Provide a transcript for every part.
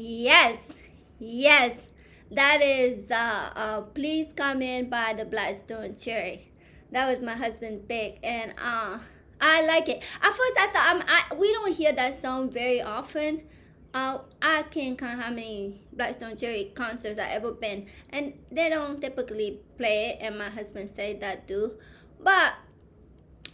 Yes, yes. That is Please Come In by the Blackstone Cherry. That was my husband's pick, and I like it. At first, I thought we don't hear that song very often. I can't count how many Blackstone Cherry concerts I ever been, and they don't typically play it. And my husband said that too, but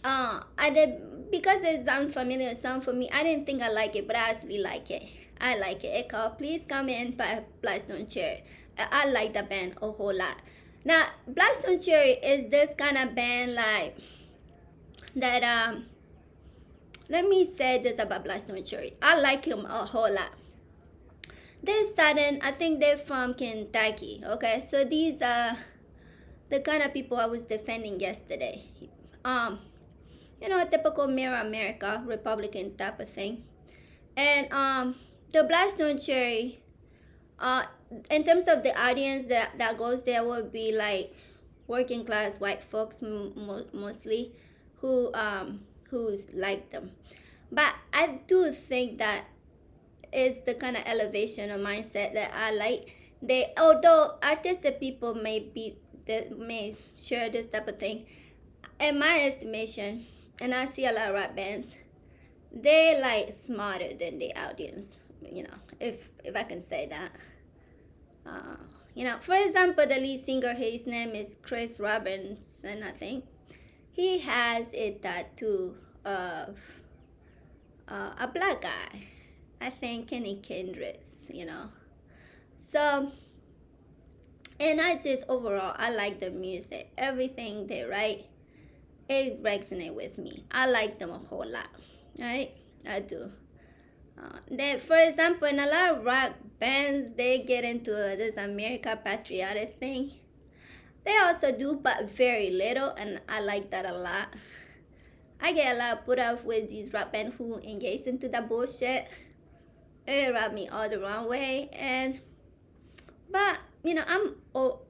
I did because it's unfamiliar song for me. I didn't think I like it, but I actually like it. I like it. It called "Please Come In" by Blackstone Cherry. I like the band a whole lot. Now, Blackstone Cherry is this kind of band like that. Let me say this about Blackstone Cherry. I like him a whole lot. They started. I think they're from Kentucky. Okay, so these are the kind of people I was defending yesterday. Um, typical Mirror America, Republican type of thing. And the Blackstone Cherry, uh, in terms of the audience that goes there, would be like working class white folks mostly, who's like them. But I do think that is the kind of elevation or mindset that I like. They, although artistic people may share this type of thing, in my estimation, and I see a lot of rap bands, they like smarter than the audience. If I can say that. For example, the lead singer, his name is Chris Robinson, I think. He has a tattoo of a black guy. I think Kenny Kendricks. So, and I just overall, I like the music. Everything they write, it resonates with me. I like them a whole lot, right? I do. For example, in a lot of rock bands, they get into this America patriotic thing. They also do, but very little, and I like that a lot. I get a lot put off with these rock bands who engage into that bullshit. It rubbed me all the wrong way, but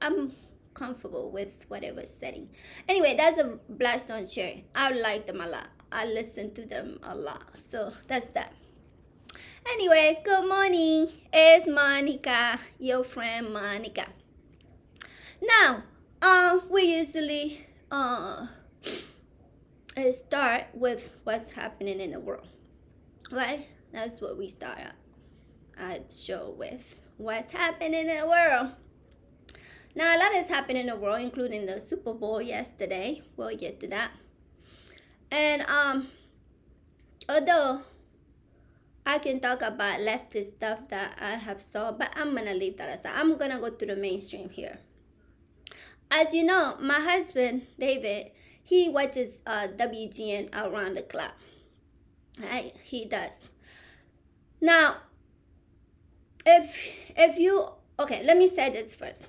I'm comfortable with what it was setting. Anyway, that's a Blackstone Cherry. I like them a lot. I listen to them a lot. So that's that. Anyway, good morning. It's Monica, your friend Monica. Now, we usually start with what's happening in the world, right? That's what we start our show with. What's happening in the world? Now, a lot is happening in the world, including the Super Bowl yesterday. We'll get to that. And although I can talk about leftist stuff that I have saw, but I'm gonna leave that aside. I'm gonna go to the mainstream here. As you know, my husband David, he watches WGN around the clock. Right? He does. Now, if you okay, let me say this first.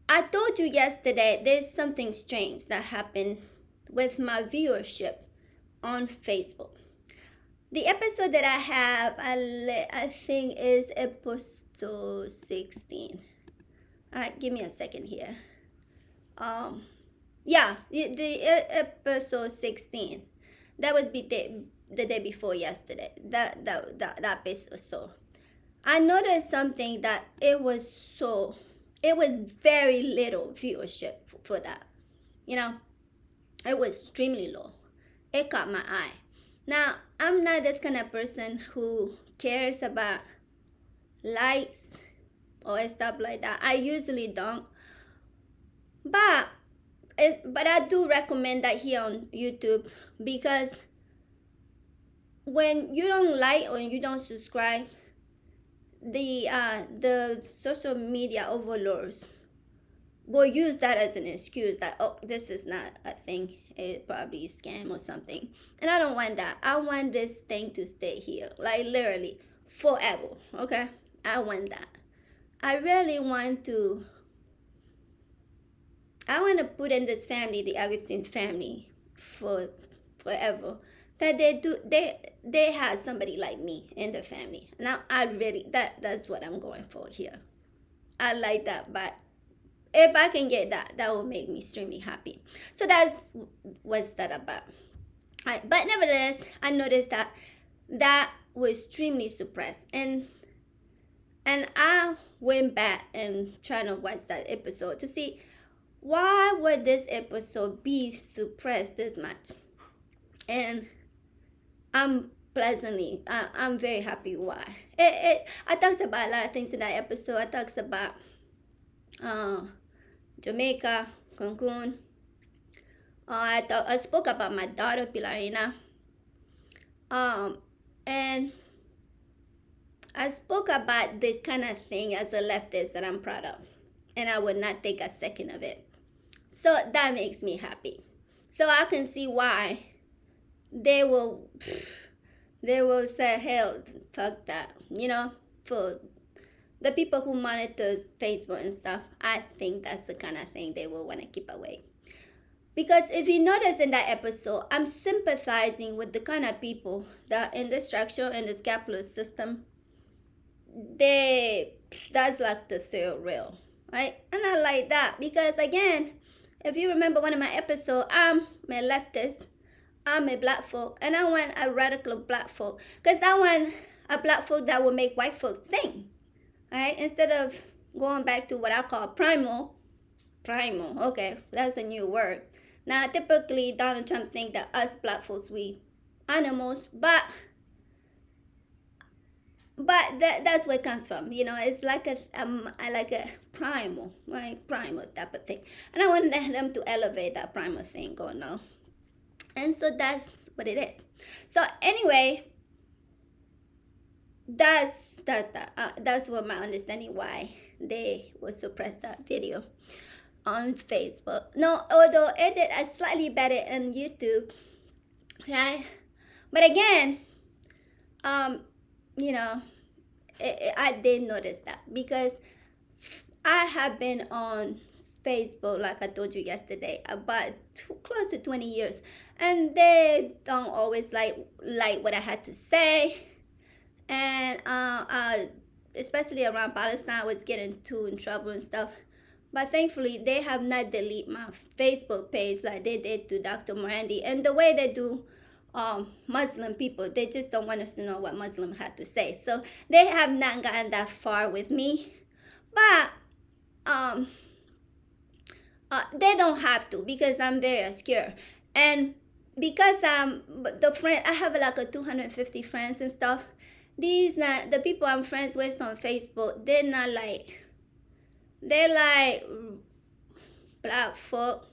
I told you yesterday there's something strange that happened with my viewership on Facebook. The episode that I have, I think, is episode 16. All right, give me a second here. The episode 16. That was the day before yesterday. That episode. I noticed something that it was very little viewership for that. It was extremely low. It caught my eye. Now, I'm not this kind of person who cares about likes or stuff like that. I usually don't. But I do recommend that here on YouTube, because when you don't like or you don't subscribe, the social media overlords will use that as an excuse that, oh, this is not a thing, it's probably a scam or something. And I don't want that. I want this thing to stay here, like literally forever. Okay, I want that. I really want to put in this family, the Augustine family, for forever. That they have somebody like me in the family. Now that's what I'm going for here. I like that, but if I can get that, that will make me extremely happy. So that's what's that about. But nevertheless, I noticed that was extremely suppressed. And And I went back and trying to watch that episode to see why would this episode be suppressed this much. And I'm very happy why. I talked about a lot of things in that episode. I talked about uh, Jamaica, Cancun. I spoke about my daughter Pilarina. And I spoke about the kind of thing as a leftist that I'm proud of, and I would not take a second of it. So that makes me happy. So I can see why they will say, hell, fuck that. For the people who monitor Facebook and stuff, I think that's the kind of thing they will want to keep away. Because if you notice in that episode, I'm sympathizing with the kind of people that in the structure in this capitalist system, that's like the third rail, right? And I like that because, again, if you remember one of my episodes, I'm a leftist, I'm a black folk, and I want a radical black folk because I want a black folk that will make white folks think, right? Instead of going back to what I call primal, okay, that's a new word. Now, typically, Donald Trump think that us black folks, we animals, but that's where it comes from. It's like I like a primal, right? Primal type of thing. And I want them to elevate that primal thing going on. And so that's what it is. So anyway, that's that. That's what my understanding why they will suppress that video on Facebook. No, although it did a slightly better on YouTube, right? But again, I did notice that because I have been on Facebook, like I told you yesterday, about close to 20 years, and they don't always like what I had to say, and especially around Palestine, I was getting in trouble and stuff. But thankfully, they have not deleted my Facebook page like they did to Dr. Morandi, and the way they do Muslim people, they just don't want us to know what Muslim had to say. So they have not gotten that far with me, but they don't have to because I'm very obscure, and because I have like a 250 friends and stuff. These not the people I'm friends with on Facebook. They're like black folk,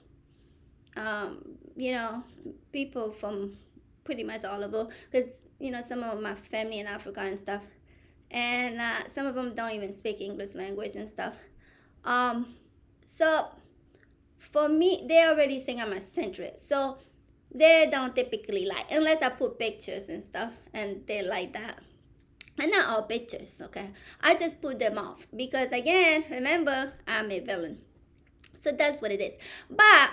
people from pretty much all over, because some of my family in Africa and stuff, and some of them don't even speak English language and stuff. So for me, they already think I'm a centrist, so they don't typically like unless I put pictures and stuff, and they like that. And not all pictures, okay? I just put them off because, again, remember, I'm a villain. So that's what it is. But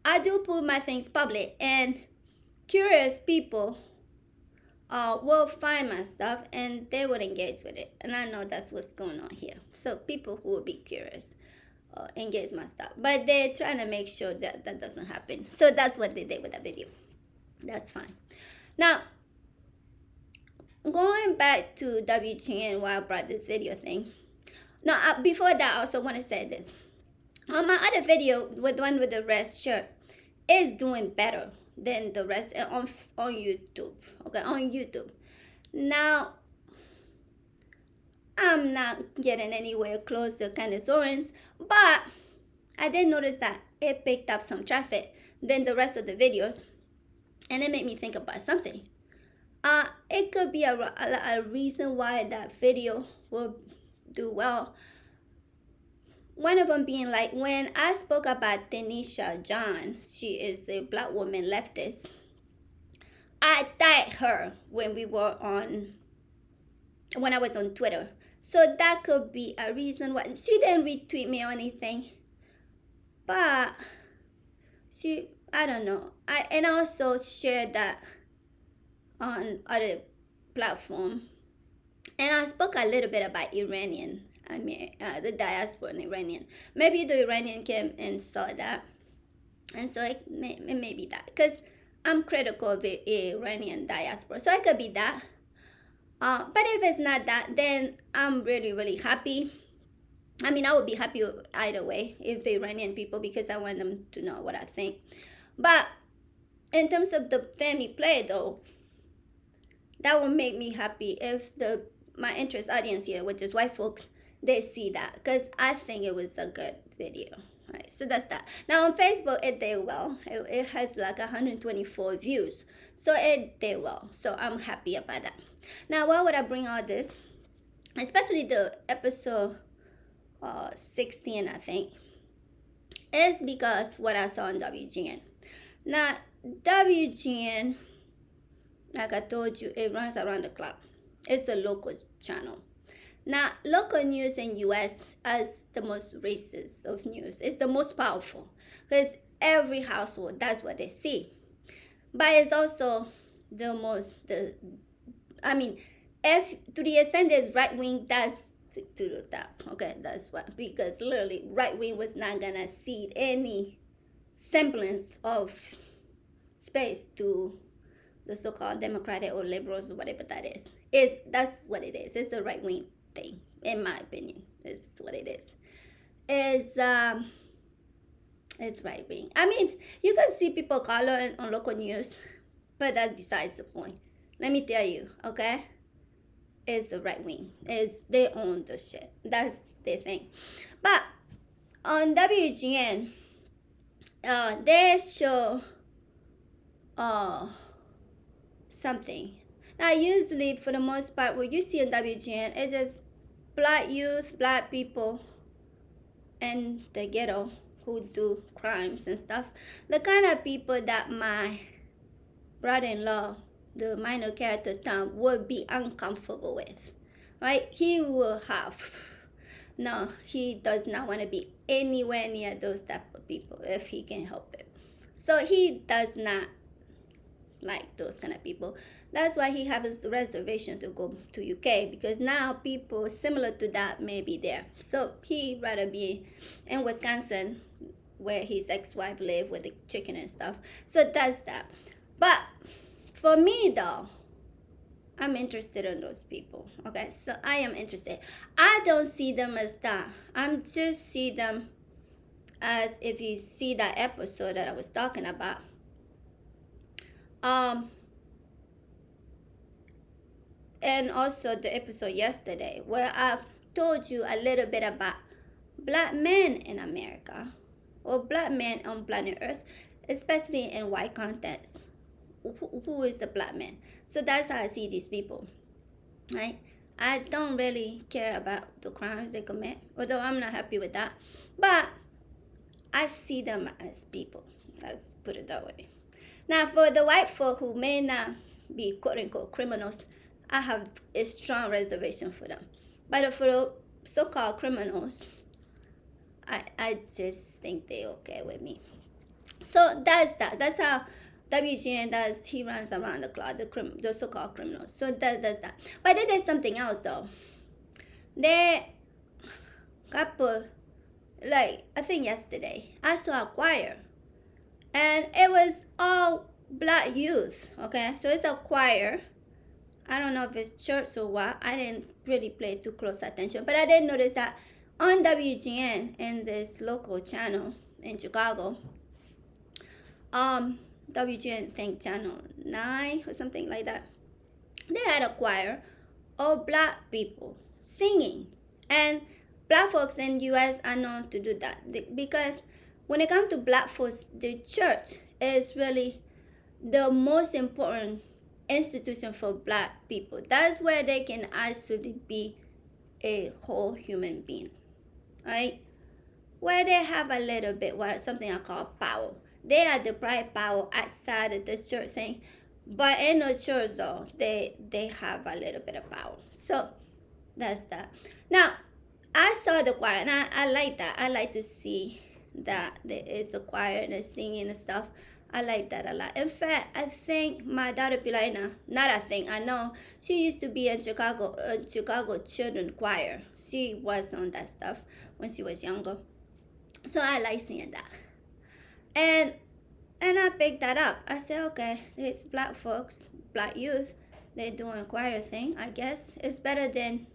I do put my things public, and curious people will find my stuff and they would engage with it. And I know that's what's going on here. So people who will be curious engage my stuff. But they're trying to make sure that that doesn't happen. So that's what they did with that video. That's fine. Now, going back to WGN, why I brought this video thing. Now, before that, I also want to say this. On my other video, with the one with the red shirt, is doing better than the rest on YouTube. Okay, on YouTube. Now, I'm not getting anywhere close to Candace Owens, but I did notice that it picked up some traffic than the rest of the videos, and it made me think about something. It could be a reason why that video will do well. One of them being like when I spoke about Tanisha John, she is a black woman leftist. I tagged her when I was on Twitter. So that could be a reason why. She didn't retweet me or anything, but I don't know. I also shared that on other platform, and I spoke a little bit about Iranian. The diaspora in Iranian. Maybe the Iranian came and saw that, and so it may be that, because I'm critical of the Iranian diaspora. So it could be that. But if it's not that, then I'm really, really happy. I mean, I would be happy either way if Iranian people, because I want them to know what I think. But in terms of the family play, though, that would make me happy if my interest audience here, which is white folks, they see that, because I think it was a good video. Right, so that's that. Now on Facebook, it did well. It has like 124 views, so it did well. So I'm happy about that. Now, why would I bring all this? Especially the episode 16, I think, is because what I saw on WGN. Now, WGN, like I told you, it runs around the clock. It's a local channel. Now, local news in U.S. is the most racist of news. It's the most powerful because every household, that's what they see. But it's also the most, if to the extent there's right wing, that's to the top. Okay, that's what, because literally right wing was not gonna cede any semblance of space to the so-called Democratic or liberals or whatever that is. That's what it is. It's a right wing thing, in my opinion. It's what it is. It's right wing. I mean, you can see people color on local news, but that's besides the point. Let me tell you, okay? It's the right wing. They own the shit. That's their thing. But on WGN, they show something. Now, usually, for the most part, what you see on WGN is just black youth, black people in the ghetto who do crimes and stuff. The kind of people that my brother-in-law, the minor character Tom, would be uncomfortable with, right? He will no, he does not want to be anywhere near those type of people if he can help it. So he does not like those kind of people. That's why he has a reservation to go to UK, because now people similar to that may be there. So he rather be in Wisconsin, where his ex-wife lived with the chicken and stuff. So that's that. But for me, though, I'm interested in those people. Okay, so I am interested. I don't see them as that. I'm just see them as, if you see that episode that I was talking about. And also the episode yesterday where I told you a little bit about black men in America, or black men on planet Earth, especially in white context. Who is the black man? So that's how I see these people, right? I don't really care about the crimes they commit, although I'm not happy with that. But I see them as people. Let's put it that way. Now, for the white folk who may not be quote-unquote criminals, I have a strong reservation for them. But for the so-called criminals, I just think they're okay with me. So that's that. That's how WGN does. He runs around the clock, the so-called criminals. So that's that. But then there's something else, though. They couple, like, I think yesterday, I saw a choir. And it was all black youth, okay? So it's a choir. I don't know if it's church or what. I didn't really pay too close attention. But I did notice that on WGN, in this local channel in Chicago, WGN, I think channel 9 or something like that, they had a choir of black people singing. And black folks in U.S. are known to do that, because when it comes to black folks, the church is really the most important institution for black people. That's where they can actually be a whole human being, right? Where they have a little bit, something I call power. They are the pride power outside of the church thing, but in the church, though, they have a little bit of power. So that's that. Now, I saw the choir, and I like that. I like to see that there is a choir and singing and stuff. I like that a lot. In fact, I think my daughter Pilaina, I know, she used to be in Chicago Children Choir. She was on that stuff when she was younger. So I like seeing that. And I picked that up. I said, okay, it's black folks, black youth, they're doing a choir thing, I guess. It's better than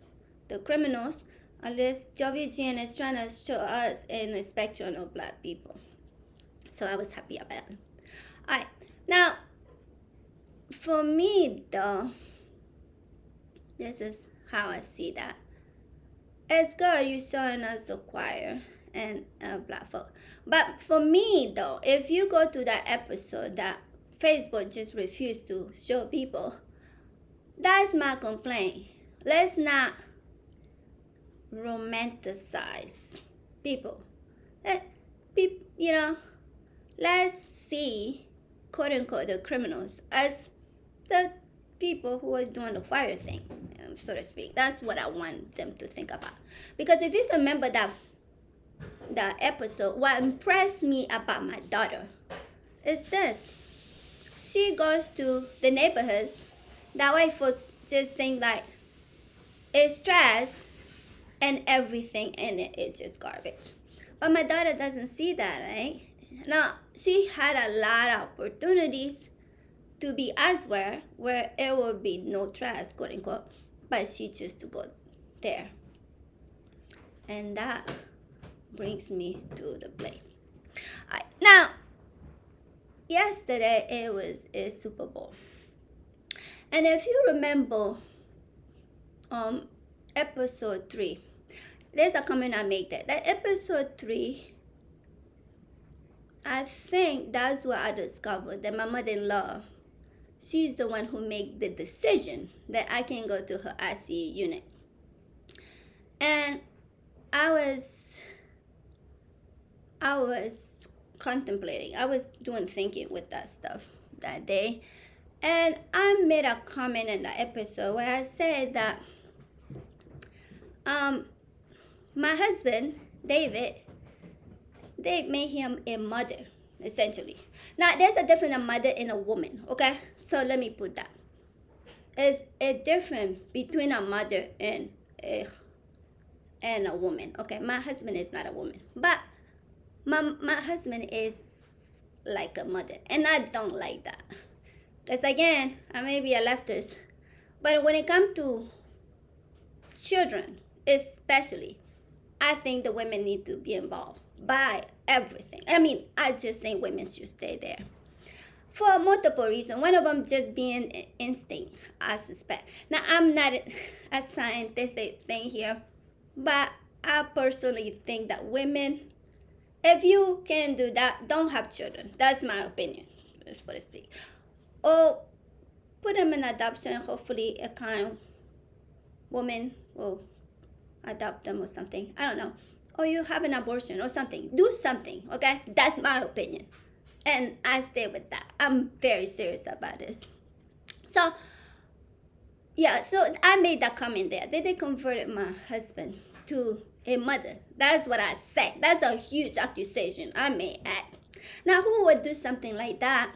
the criminals, unless WGN is trying to show us in the spectrum of black people. So I was happy about it. All right. Now, for me, though, this is how I see that. It's good you showing us the choir and black folk. But for me, though, if you go to that episode that Facebook just refused to show people, that's my complaint. Let's not romanticize people. Let's see, quote unquote, the criminals as the people who are doing the choir thing, so to speak. That's what I want them to think about. Because if you remember that episode, what impressed me about my daughter is this. She goes to the neighborhoods that white folks just think like it's trash and everything in it is just garbage. But my daughter doesn't see that, right? Now, she had a lot of opportunities to be elsewhere where it would be no trash, quote unquote, but she chose to go there. And that brings me to the play. All right. Now, yesterday it was a Super Bowl. And if you remember episode 3, there's a comment I made there. That episode 3, I think that's where I discovered that my mother-in-law, she's the one who made the decision that I can go to her ICU unit. And I was contemplating. I was doing thinking with that stuff that day. And I made a comment in the episode where I said that my husband, David, they made him a mother, essentially. Now, there's a difference in a mother and a woman, okay? So let me put that. There's a difference between a mother and a woman, okay? My husband is not a woman, but my husband is like a mother, and I don't like that. Because again, I may be a leftist, but when it comes to children, especially, I think the women need to be involved by everything. I mean, I just think women should stay there for multiple reasons. One of them just being instinct, I suspect. Now, I'm not a scientific thing here, but I personally think that women, if you can do that, don't have children. That's my opinion, so to speak. Or put them in adoption. Hopefully a kind woman will adopt them or something. I don't know. Or you have an abortion or something. Do something, okay? That's my opinion. And I stay with that. I'm very serious about this. So, yeah, so I made that comment there. They converted my husband to a mother. That's what I said. That's a huge accusation I may add. Now, who would do something like that?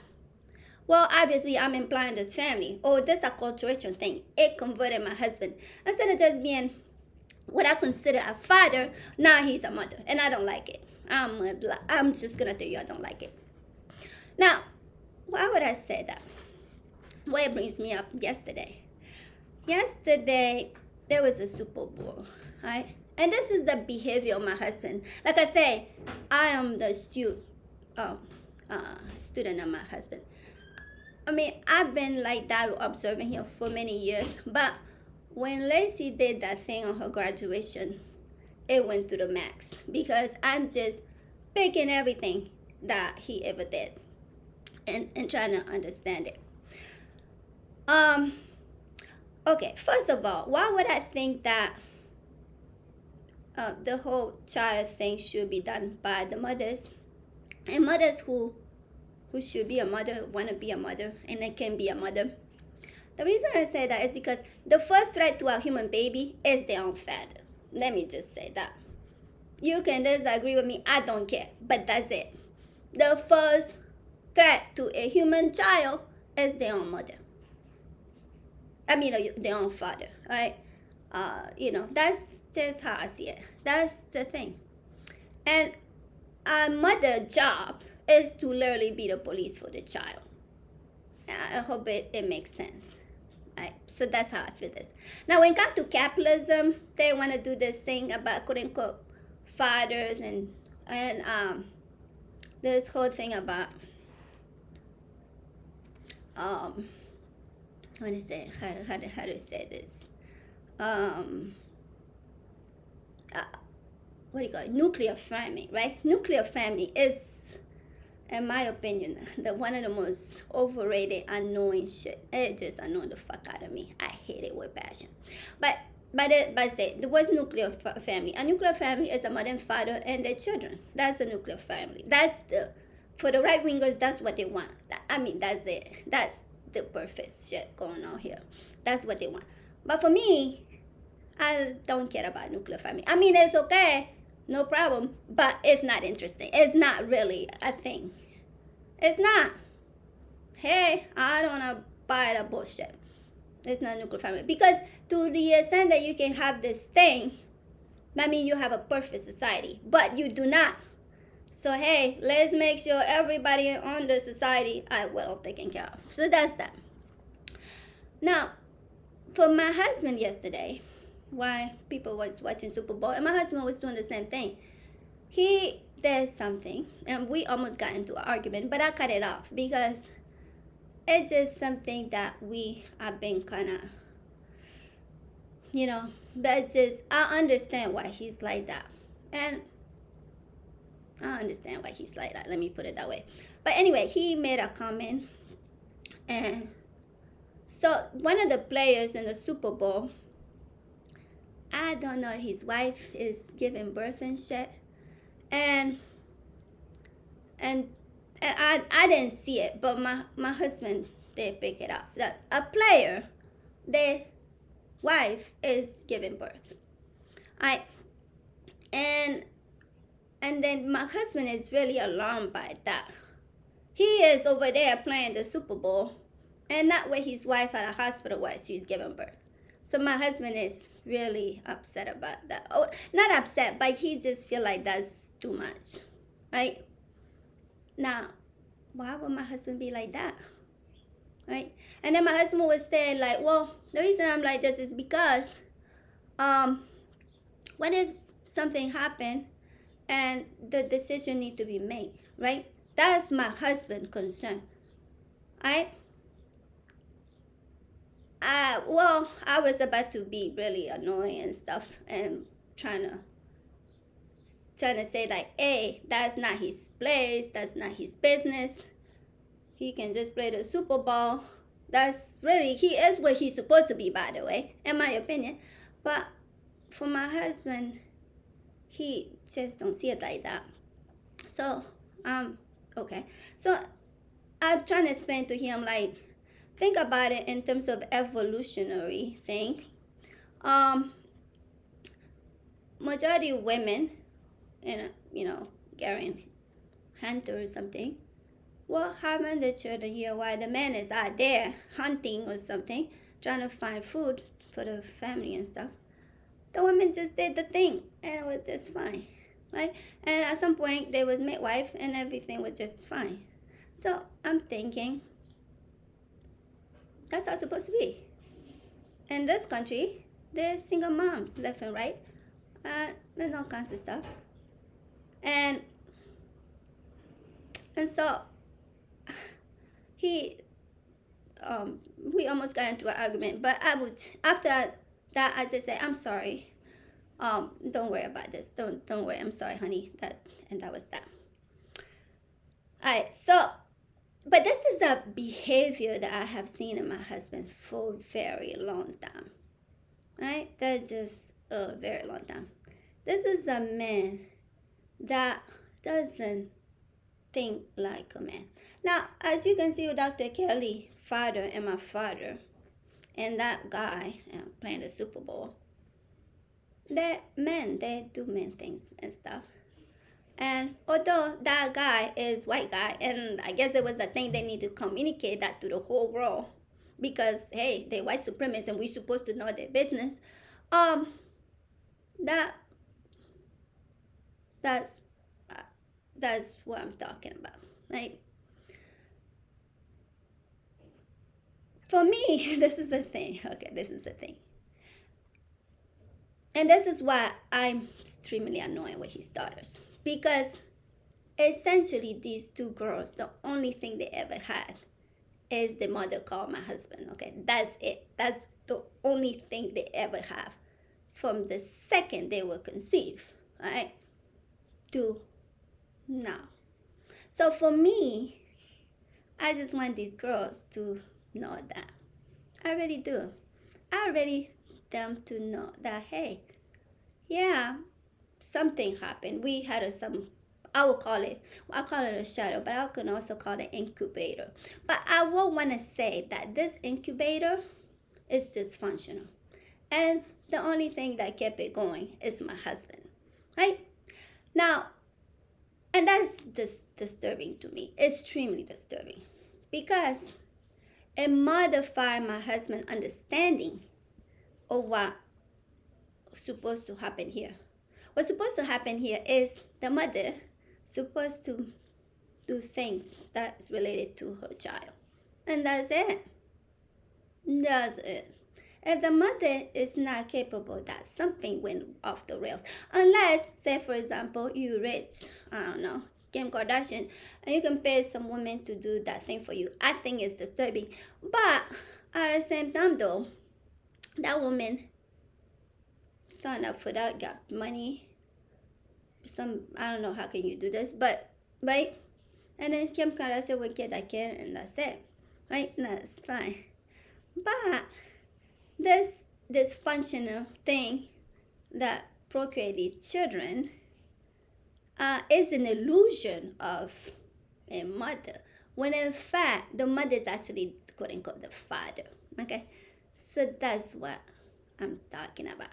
Well, obviously, I'm implying this family. Oh, this is a cultural thing. It converted my husband. Instead of just being what I consider a father, now he's a mother. And I don't like it. I'm just going to tell you I don't like it. Now, why would I say that? Well, it brings me up yesterday. Yesterday, there was a Super Bowl, right? And this is the behavior of my husband. Like I say, I am the student of my husband. I mean, I've been like that observing him for many years. But when Lacey did that thing on her graduation, it went to the max. Because I'm just picking everything that he ever did and trying to understand it. Okay, first of all, why would I think that the whole child thing should be done by the mothers? And mothers who should be a mother, want to be a mother, and they can be a mother. The reason I say that is because the first threat to a human baby is their own father. Let me just say that. You can disagree with me, I don't care, but that's it. The first threat to a human child is their own mother. I mean, their own father, right? That's just how I see it. That's the thing. And a mother's job is to literally be the police for the child. I hope it makes sense. Right? So that's how I feel this. Now, when it comes to capitalism, they want to do this thing about quote unquote fathers and this whole thing about what is it? How to say this? Um, uh, what do you call it? Nuclear family, right? Nuclear family is, in my opinion, the one of the most overrated, annoying shit. It just annoys the fuck out of me. I hate it with passion. But say there was nuclear family. A nuclear family is a mother and father and their children. That's a nuclear family. That's the for the right wingers. That's what they want. I mean, that's it. That's the perfect shit going on here. That's what they want. But for me, I don't care about nuclear family. I mean, it's okay, no problem, but it's not interesting. It's not really a thing. It's not. Hey, I don't want to buy that bullshit. It's not nuclear family. Because to the extent that you can have this thing, that means you have a perfect society. But you do not. So, hey, let's make sure everybody on the society are well taken care of. So that's that. Now, for my husband yesterday, while people was watching Super Bowl, and my husband was doing the same thing, he did something, and we almost got into an argument, but I cut it off because it's just something that we have been kind of, that's just, I understand why he's like that. And I understand why he's like that. Let me put it that way. But anyway, he made a comment. And so one of the players in the Super Bowl, I don't know, his wife is giving birth and shit. And I didn't see it, but my husband did pick it up. That a player, their wife is giving birth. And then my husband is really alarmed by that. He is over there playing the Super Bowl, and not with his wife at a hospital while she's giving birth. So my husband is really upset about that. Oh, not upset, but he just feel like that's too much, right? Now, why would my husband be like that, right? And then my husband was saying like, well, the reason I'm like this is because, what if something happened and the decision need to be made, right? That's my husband's concern, right? I was about to be really annoying and stuff and trying to say like, hey, that's not his place, that's not his business. He can just play the Super Bowl. That's really, he is where he's supposed to be, by the way, in my opinion. But for my husband, he just don't see it like that. So, okay. So I'm trying to explain to him like, think about it in terms of evolutionary thing. Majority of women, Garen Hunter or something, well, having the children here while the man is out there hunting or something, trying to find food for the family and stuff. The women just did the thing, and it was just fine, right? And at some point, they was midwife, and everything was just fine. So I'm thinking, that's how it's supposed to be. In this country, there's single moms left and right. There's all kinds of stuff. And so we almost got into an argument, but after that, I just said, I'm sorry. Don't worry about this. Don't worry. I'm sorry, honey. That was that. All right. So, but this is a behavior that I have seen in my husband for a very long time. Right? That's just a very long time. This is a man that doesn't think like a man. Now, as you can see with Dr. Kelly, father and my father, and that guy playing the Super Bowl, they're men. They do men things and stuff. And although that guy is white guy, and I guess it was a thing they need to communicate that to the whole world, because hey, they're white supremacists and we're supposed to know their business. That's what I'm talking about, right? For me, this is the thing. Okay, this is the thing. And this is why I'm extremely annoyed with his daughters. Because essentially, these two girls, the only thing they ever had is the mother called my husband. Okay, that's it. That's the only thing they ever have from the second they were conceived, right, to now. So for me, I just want these girls to know that. I really do. I really them to know that, hey, yeah, something happened. We had I will call it, I call it a shadow, but I can also call it incubator. But I will want to say that this incubator is dysfunctional. And the only thing that kept it going is my husband, right? Now, and that's disturbing to me, extremely disturbing, because it modified my husband's understanding of what supposed to happen here. What's supposed to happen here is the mother supposed to do things that's related to her child. And that's it. That's it. If the mother is not capable, that something went off the rails. Unless, say for example, you rich, I don't know, Kim Kardashian, and you can pay some woman to do that thing for you. I think it's disturbing. But at the same time though, that woman signed up for that, got money. I don't know how can you do this, but right? And then Kim Kardashian will get that kid and that's it. Right? And that's fine. But this dysfunctional thing that procreate these children is an illusion of a mother, when in fact the mother is actually quote unquote the father. Okay, so that's what I'm talking about.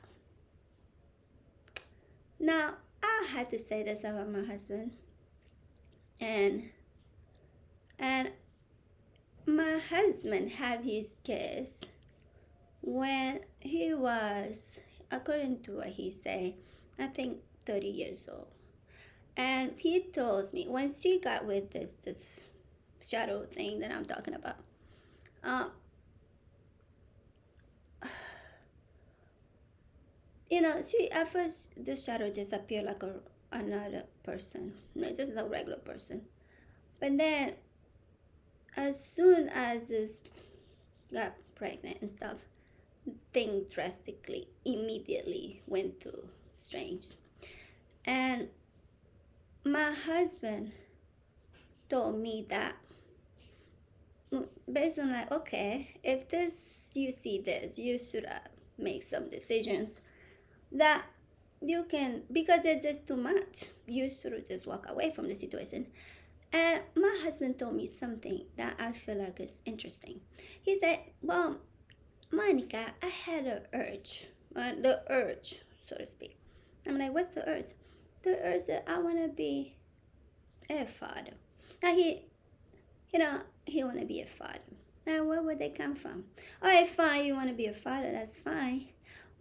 Now I had to say this about my husband, and my husband had his kids when he was, according to what he said, I think 30 years old. And he told me when she got with this shadow thing that I'm talking about, she at first the shadow just appeared like another person, just a regular person. But then, as soon as this got pregnant and stuff, things drastically immediately went to strange. And my husband told me that, based on like, okay, if you see this, you should make some decisions that you can, because it's just too much. You should just walk away from the situation. And my husband told me something that I feel like is interesting. He said, well, Monica, I had the urge, so to speak. I'm like, what's the urge? The urge that I want to be a father. Now he want to be a father. Now where would they come from? All right, fine, you want to be a father, that's fine.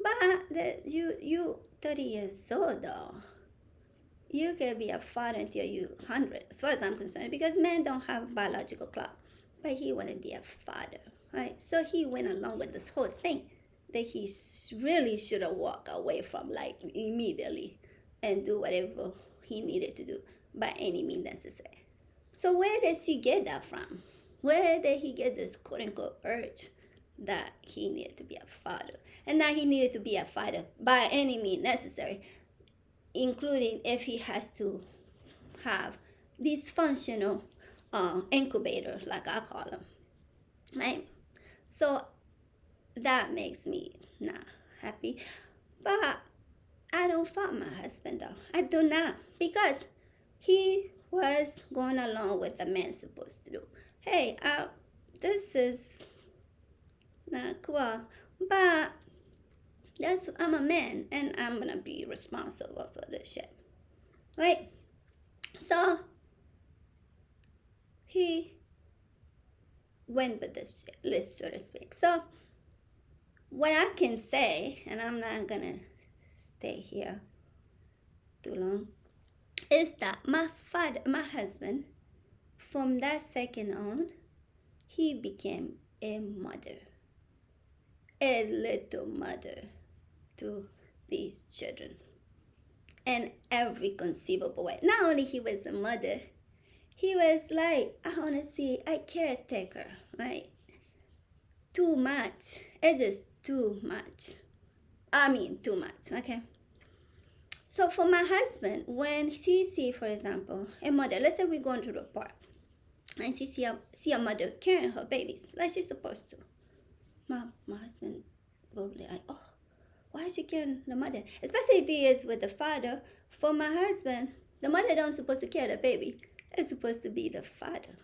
But you 30 years old though. You can be a father until you're 100, as far as I'm concerned, because men don't have biological clock. But he want to be a father, right? So he went along with this whole thing that he really should have walked away from, like, immediately, and do whatever he needed to do by any means necessary. So where did he get that from? Where did he get this quote-unquote urge that he needed to be a father? And now he needed to be a father by any means necessary, including if he has to have dysfunctional incubator, like I call them, right? So that makes me not happy. But I don't fault my husband though. I do not, because he was going along with the man supposed to do. Hey, this is not cool, but I'm a man and I'm gonna be responsible for this shit, right? So he went with this list, so to speak. So what I can say, and I'm not gonna stay here too long, is that my husband, from that second on, he became a mother, a little mother to these children in every conceivable way. Not only he was a mother, he was like, I want to see a caretaker, right? Too much. It's just too much. I mean, too much, okay? So for my husband, when she see, for example, a mother, let's say we're going to the park, and she see a mother carrying her babies like she's supposed to. My husband will be like, oh, why is she carrying the mother? Especially if he is with the father. For my husband, the mother don't supposed to carry the baby. It's supposed to be the father.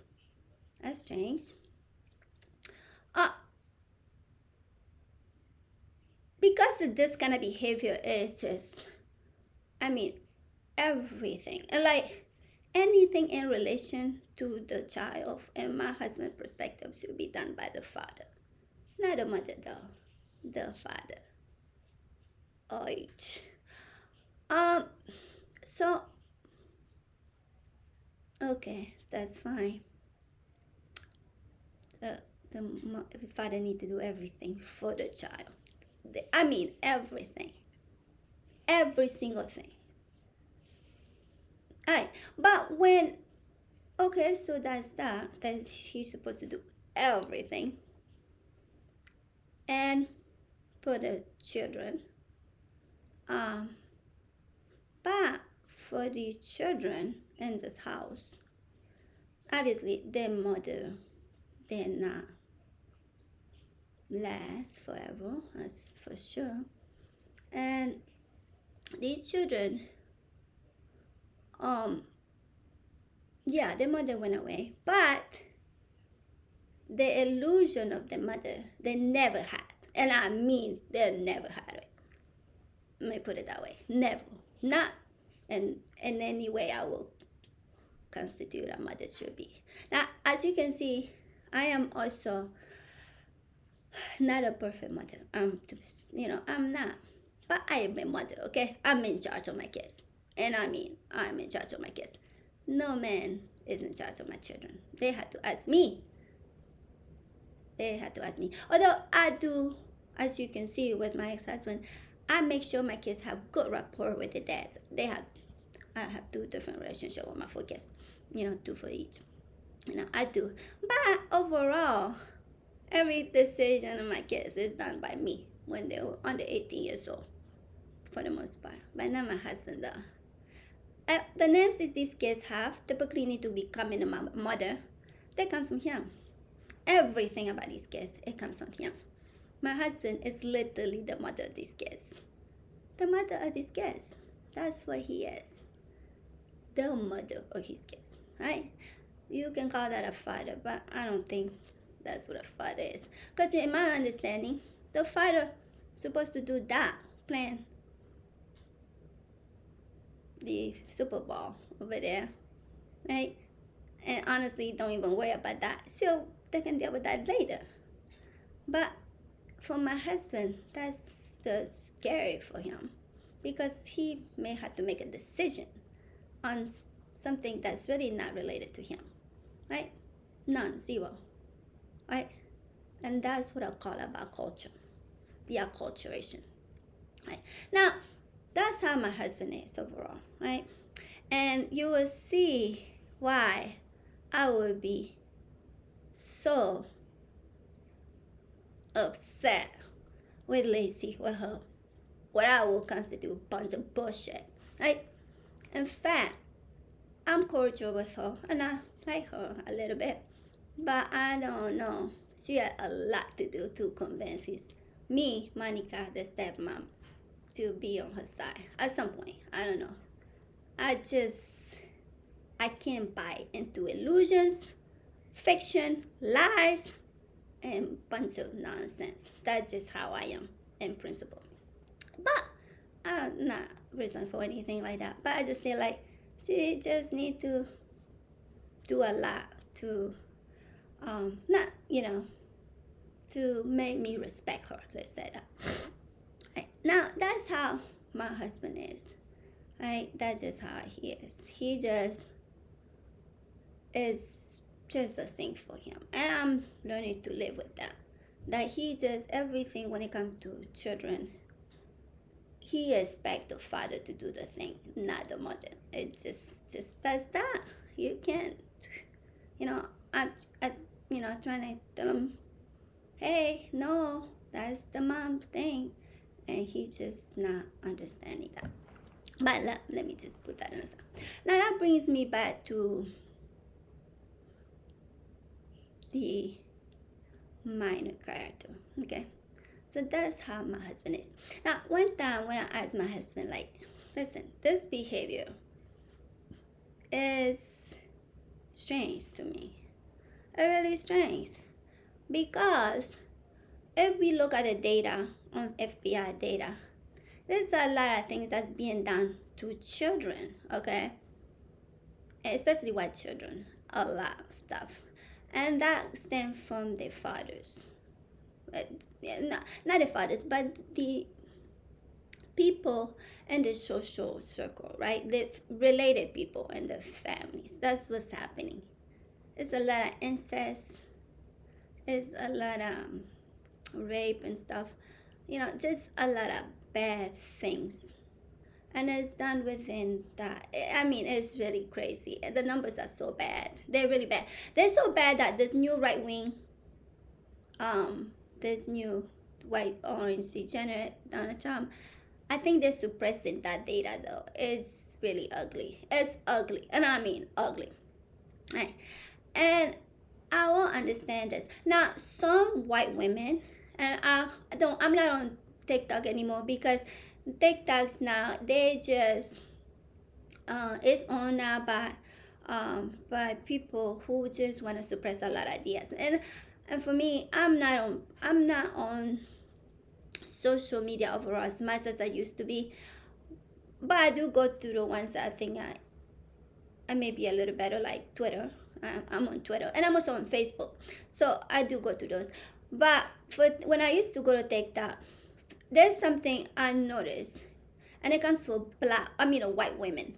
That's strange. Because of this kind of behavior is just, I mean, everything. And like anything in relation to the child, in my husband's perspective, should be done by the father. Not the mother though. The father. Alright. So okay, that's fine. The father need to do everything for the child. I mean everything. Every single thing. Alright. But when okay, so that's that he's supposed to do everything. And for the children. But for the children in this house, obviously their mother did not last forever, that's for sure. And these children, yeah, the mother went away, but the illusion of the mother they never had. And I mean they never had it. Let me put it that way. Never. Not in any way I will constitute a mother should be. Now, as you can see, I am also not a perfect mother. I'm not. But I am a mother, okay? I'm in charge of my kids. And I mean, I'm in charge of my kids. No man is in charge of my children. They had to ask me. Although I do, as you can see with my ex-husband, I make sure my kids have good rapport with the dad. I have 2 different relationships with my 4 kids. 2 for each. I do. But overall, every decision of my kids is done by me when they were under 18 years old, for the most part. But not my husband, though. The names that these kids have typically need to becoming a mother. That comes from him. Everything about these kids, it comes from him. My husband is literally the mother of these kids. The mother of these kids. That's what he is. The mother of his kids, right? You can call that a father, but I don't think that's what a father is. Because in my understanding, the father is supposed to do that, plan the Super Bowl over there, right? And honestly, don't even worry about that. So they can deal with that later. But for my husband, that's just scary for him because he may have to make a decision on something that's really not related to him, right? None, zero, right? And that's what I call about culture, the acculturation, right? Now, that's how my husband is overall, right? And you will see why I would be so upset with Lacey, with her, what I will consider a bunch of bullshit, right? In fact, I'm cordial with her, and I like her a little bit, but I don't know. She had a lot to do to convince me, Monica, the stepmom, to be on her side at some point. I don't know. I can't buy into illusions, fiction, lies, and bunch of nonsense. That's just how I am in principle. But I'm not reason for anything like that. But I just feel like she just need to do a lot to to make me respect her. Let's say that. Right. Now that's how my husband is. Right? That's just how he is. He just is just a thing for him. And I'm learning to live with that. That he does everything when it comes to children. He expects the father to do the thing, not the mother. It just does that. You can't, you know, I trying to tell him, hey, no, that's the mom thing. And he's just not understanding that. But let me just put that in aside. Now that brings me back to the minor character. Okay, so that's how my husband is. Now one time when I asked my husband, like, listen, this behavior is strange to me. It's really strange, because if we look at the data on FBI data, there's a lot of things that's being done to children, okay? Especially white children, a lot of stuff. And that stems from their fathers. Not the fathers, but the people in the social circle, right? The related people in the families. That's what's happening. It's a lot of incest. It's a lot of rape and stuff. Just a lot of bad things. And it's done within that. I mean, it's really crazy. The numbers are so bad. They're really bad. They're so bad that this new right wing, this new white orange degenerate Donald Trump, I think they're suppressing that data though. It's really ugly. It's ugly. And I mean ugly. Right. And I won't understand this. Now, some white women, and I'm not on TikTok anymore, because TikToks now, they just it's owned now by people who just want to suppress a lot of ideas. And for me, I'm not on social media overall as much as I used to be, but I do go to the ones that I think I may be a little better, like Twitter. I'm on Twitter, and I'm also on Facebook, so I do go to those. But when I used to go to TikTok, there's something I noticed, and it comes from white women,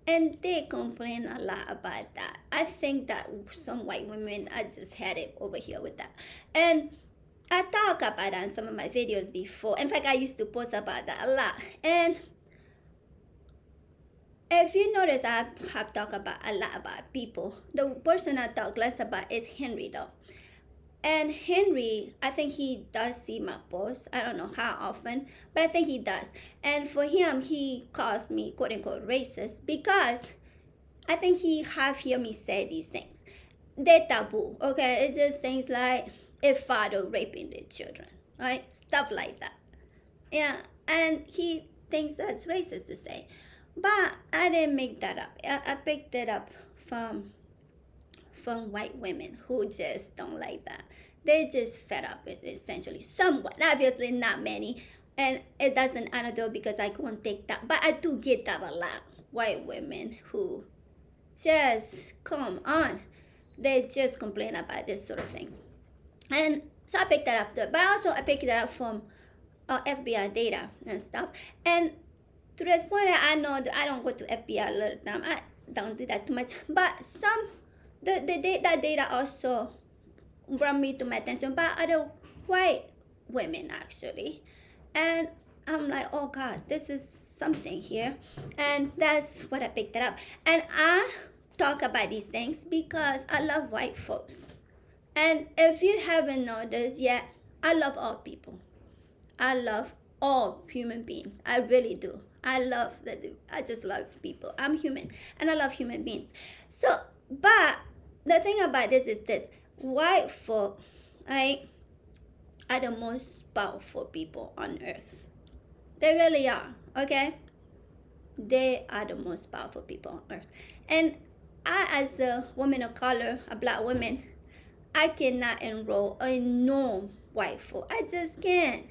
and they complain a lot about that. I think that some white women are just had it over here with that, and I talk about that in some of my videos before. In fact, I used to post about that a lot. And if you notice, I have talked a lot about people. The person I talk less about is Henry, though. And Henry, I think he does see my posts. I don't know how often, but I think he does. And for him, he calls me, quote unquote, racist, because I think he have heard me say these things. They're taboo, okay? It's just things like a father raping their children, right? Stuff like that. Yeah, and he thinks that's racist to say. But I didn't make that up. I picked it up from white women who just don't like that. They just fed up with it, essentially. Somewhat, obviously not many. And it doesn't antidote because I won't take that. But I do get that a lot. White women who just, come on. They just complain about this sort of thing. And so I picked that up there. But also I picked that up from FBI data and stuff. And to this point, I know that I don't go to FBI a lot of time. I don't do that too much. But that data also brought me to my attention by other white women, actually. And I'm like, oh God, this is something here. And that's what I picked it up. And I talk about these things because I love white folks. And if you haven't noticed yet, I love all people. I love all human beings. I really do. I just love people. I'm human, and I love human beings. So, but the thing about this is this: white folk, right, are the most powerful people on earth. They really are, okay? They are the most powerful people on earth. And I, as a woman of color, a black woman, I cannot enroll in no white folk. I just can't.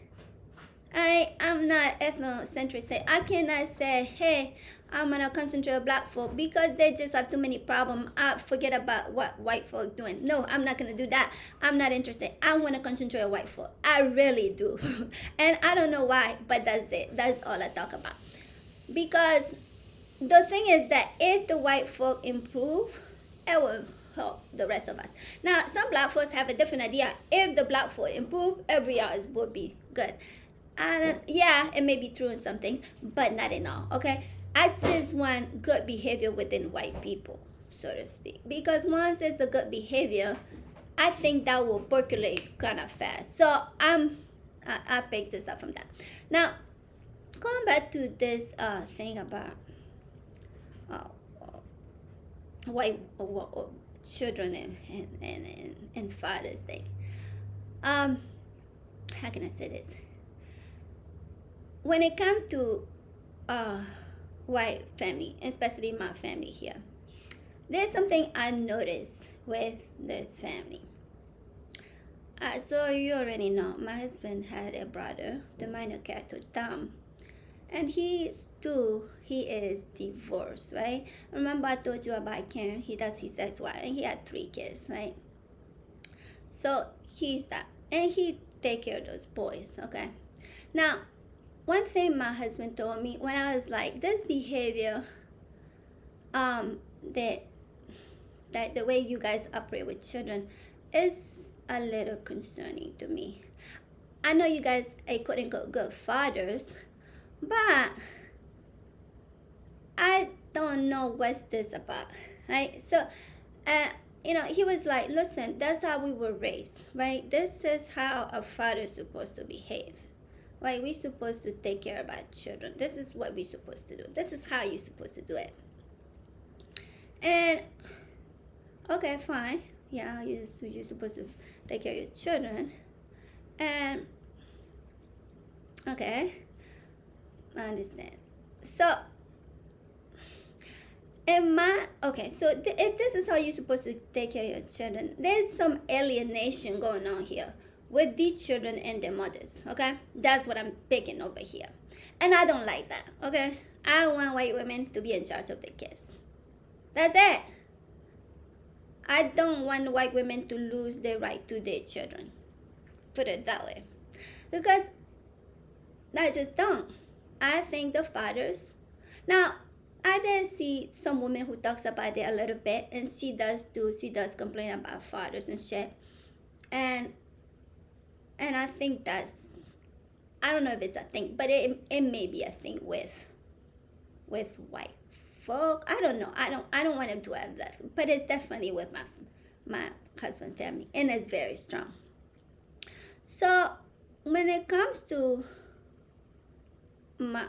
I'm not ethnocentric. I cannot say, hey, I'm gonna concentrate on black folk because they just have too many problems. I forget about what white folk doing. No, I'm not gonna do that. I'm not interested. I wanna concentrate on white folk. I really do. And I don't know why, but that's it. That's all I talk about. Because the thing is that if the white folk improve, it will help the rest of us. Now, some black folks have a different idea. If the black folk improve, every else would be good. And yeah, it may be true in some things, but not in all. Okay, I just want good behavior within white people, so to speak. Because once it's a good behavior, I think that will percolate kind of fast. So I picked this up from that. Now, going back to this thing about uh, white children and Father's Day. How can I say this? When it comes to white family, especially my family here, there's something I noticed with this family. So you already know, my husband had a brother, the minor character Tom, and he is divorced, right? Remember I told you about Karen, he does his ex-wife, and he had 3 kids, right? So he's that, and he take care of those boys, okay? Now, one thing my husband told me when I was like, this behavior, that the way you guys operate with children is a little concerning to me. I know you guys are quote unquote good fathers, but I don't know what's this about, right? So, he was like, listen, that's how we were raised, right? This is how a father is supposed to behave, right? We're supposed to take care of our children. This is what we're supposed to do. This is how you're supposed to do it. And, okay, fine. Yeah, you're supposed to take care of your children. And, okay, I understand. So, if this is how you're supposed to take care of your children, there's some alienation going on here with these children and their mothers, okay? That's what I'm picking over here. And I don't like that, okay? I want white women to be in charge of their kids. That's it. I don't want white women to lose their right to their children. Put it that way. Because I just don't. I think the fathers... Now, I did see some woman who talks about it a little bit, and she does complain about fathers and shit. And I think that's... I don't know if it's a thing, but it may be a thing with white folk. I don't know. I don't want to do that, but it's definitely with my husband's family, and it's very strong. So when it comes to my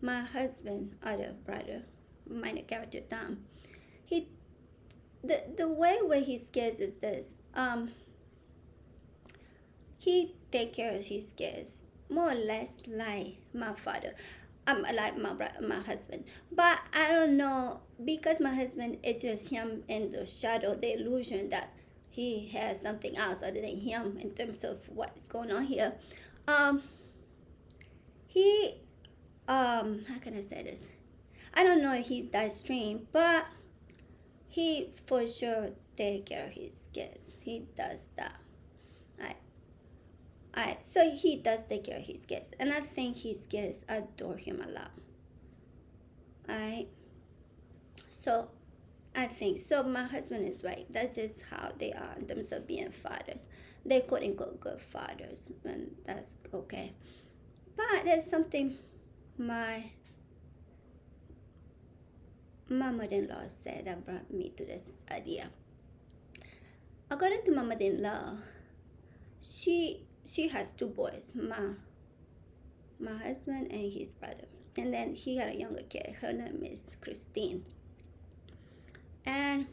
husband, other brother, minor character Tom, the way where he scares is this. He take care of his kids more or less like my father. Like my husband. But I don't know, because my husband, it's just him in the shadow, the illusion that he has something else other than him in terms of what's going on here. He, how can I say this? I don't know if he's that extreme, but he for sure take care of his kids. He does that. So he does take care of his kids, and I think his kids adore him a lot. Alright, so I think so. My husband is right. That's just how they are in terms of being fathers. They quote unquote good fathers, and that's okay. But there's something my mother-in-law said that brought me to this idea. According to my mother-in-law, she has 2 boys, my husband and his brother, and then he had a younger kid. Her name is Christine, and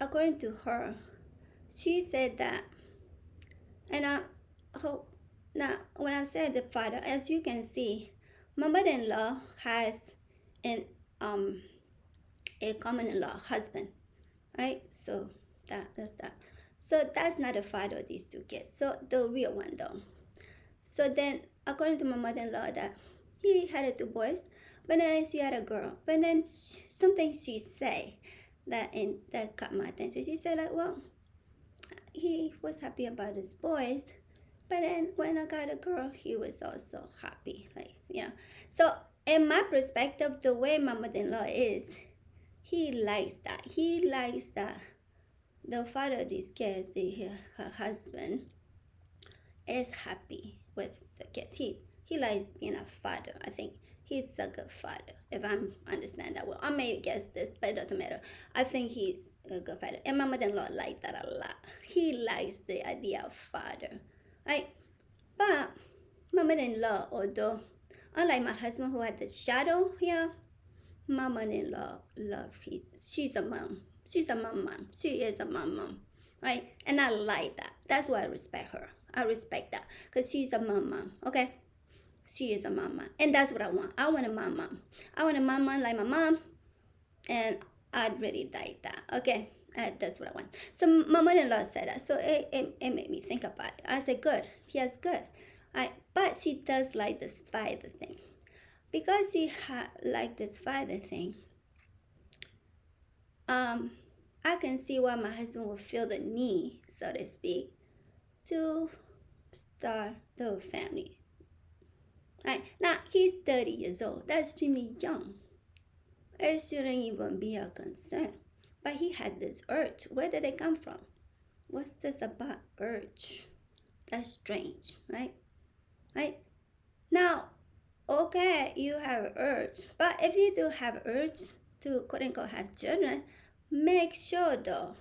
according to her, she said that, and I hope now when I said the father, as you can see, my mother-in-law has a common-in-law husband, right? So that's that. So that's not the father of these 2 kids. So the real one though. So then, according to my mother-in-law, that he had 2 boys, but then she had a girl. But then something she said that caught my attention. She said like, well, he was happy about his boys, But then when I got a girl, he was also happy. So in my perspective, the way my mother-in-law is, he likes that. He likes that the father of these kids, her husband, is happy with the kids. He likes being a father. I think he's a good father, if I'm understand that well. I may guess this, but it doesn't matter. I think he's a good father. And my mother-in-law liked that a lot. He likes the idea of father. Right? But my mother-in-law, although unlike my husband who had the shadow here, my mother-in-law she's a mom. She's a mom. She is a mom. Right? And I like that. That's why I respect her. I respect that. Because she's a mom. Okay? She is a mama. And that's what I want. I want a mama. I want a mama like my mom. And I'd really like that. Okay? That's what I want. So my mother-in-law said that. So it made me think about it. I said, good. Yes, good. But she does like the spider thing. Because she like the spider thing, I can see why my husband would feel the need, so to speak, to start the family. Right? Now, he's 30 years old. That's extremely young. It shouldn't even be a concern. But he has this urge. Where did it come from? What's this about urge? That's strange, right? Right? Now, okay, you have urge. But if you do have urge to quote unquote have children, make sure though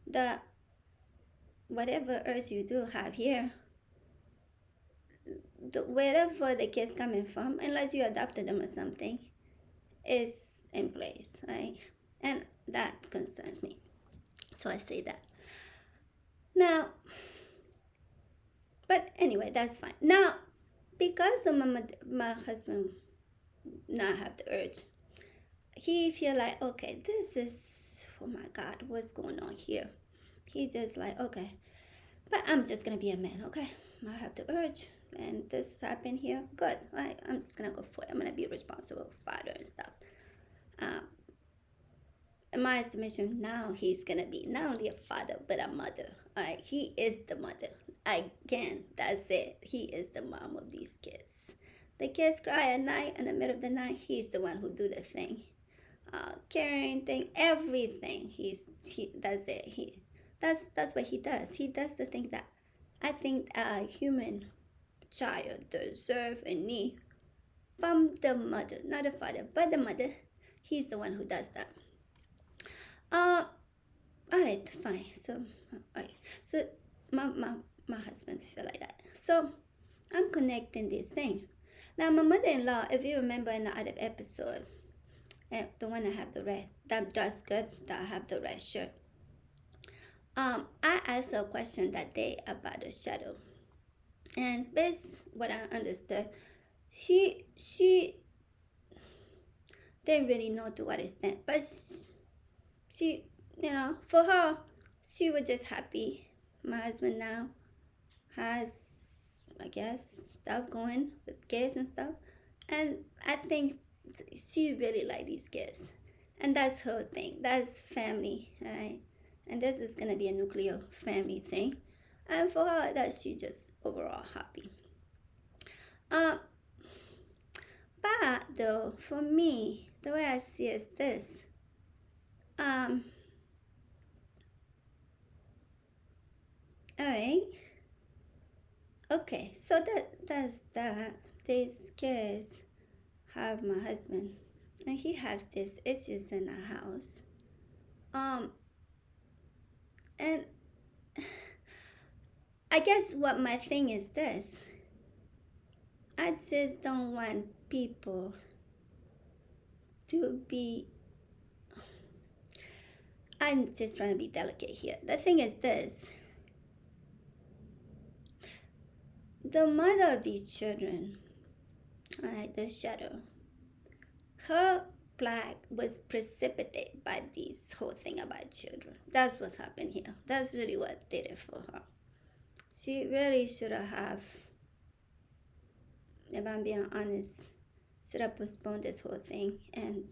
that whatever urge you do have here, wherever the kid's coming from, unless you adopted them or something, is in place, right? And that concerns me. So I say that. Now, but anyway, that's fine. Now, because of my husband not have the urge, he feel like, okay, this is, oh my God, what's going on here? He just like, okay, but I'm just gonna be a man, okay? I have the urge, and this happened here. Good, right? I'm just gonna go for it. I'm gonna be a responsible father and stuff. In my estimation, now he's gonna be not only a father but a mother. All right, he is the mother. Again, that's it. He is the mom of these kids. The kids cry at night, in the middle of the night. He's the one who do the thing, carrying thing, everything. That's it. That's what he does. He does the thing that I think a human child deserve and need from the mother, not the father, but the mother. He's the one who does that. All right, fine. So, all right. So my husband feel like that. So I'm connecting this thing. Now my mother-in-law, if you remember in the other episode, the one I have the red, that's good. That I have the red shirt. I asked her a question that day about the shadow, and based what I understood, she didn't really know to what extent, but she, for her, she was just happy. My husband now has, I guess, stuff going with kids and stuff, and I think she really like these kids, and that's her thing. That's family, right? And this is gonna be a nuclear family thing, and for her, that she just overall happy. But though, for me, the way I see it is this. All right. Okay, so that's that. These kids have my husband, and he has these issues in the house. And I guess what my thing is this. I just don't want people to be. I'm just trying to be delicate here. The thing is this. The mother of these children, the shadow, her plaque was precipitated by this whole thing about children. That's what happened here. That's really what did it for her. She really should have, if I'm being honest, should have postponed this whole thing and,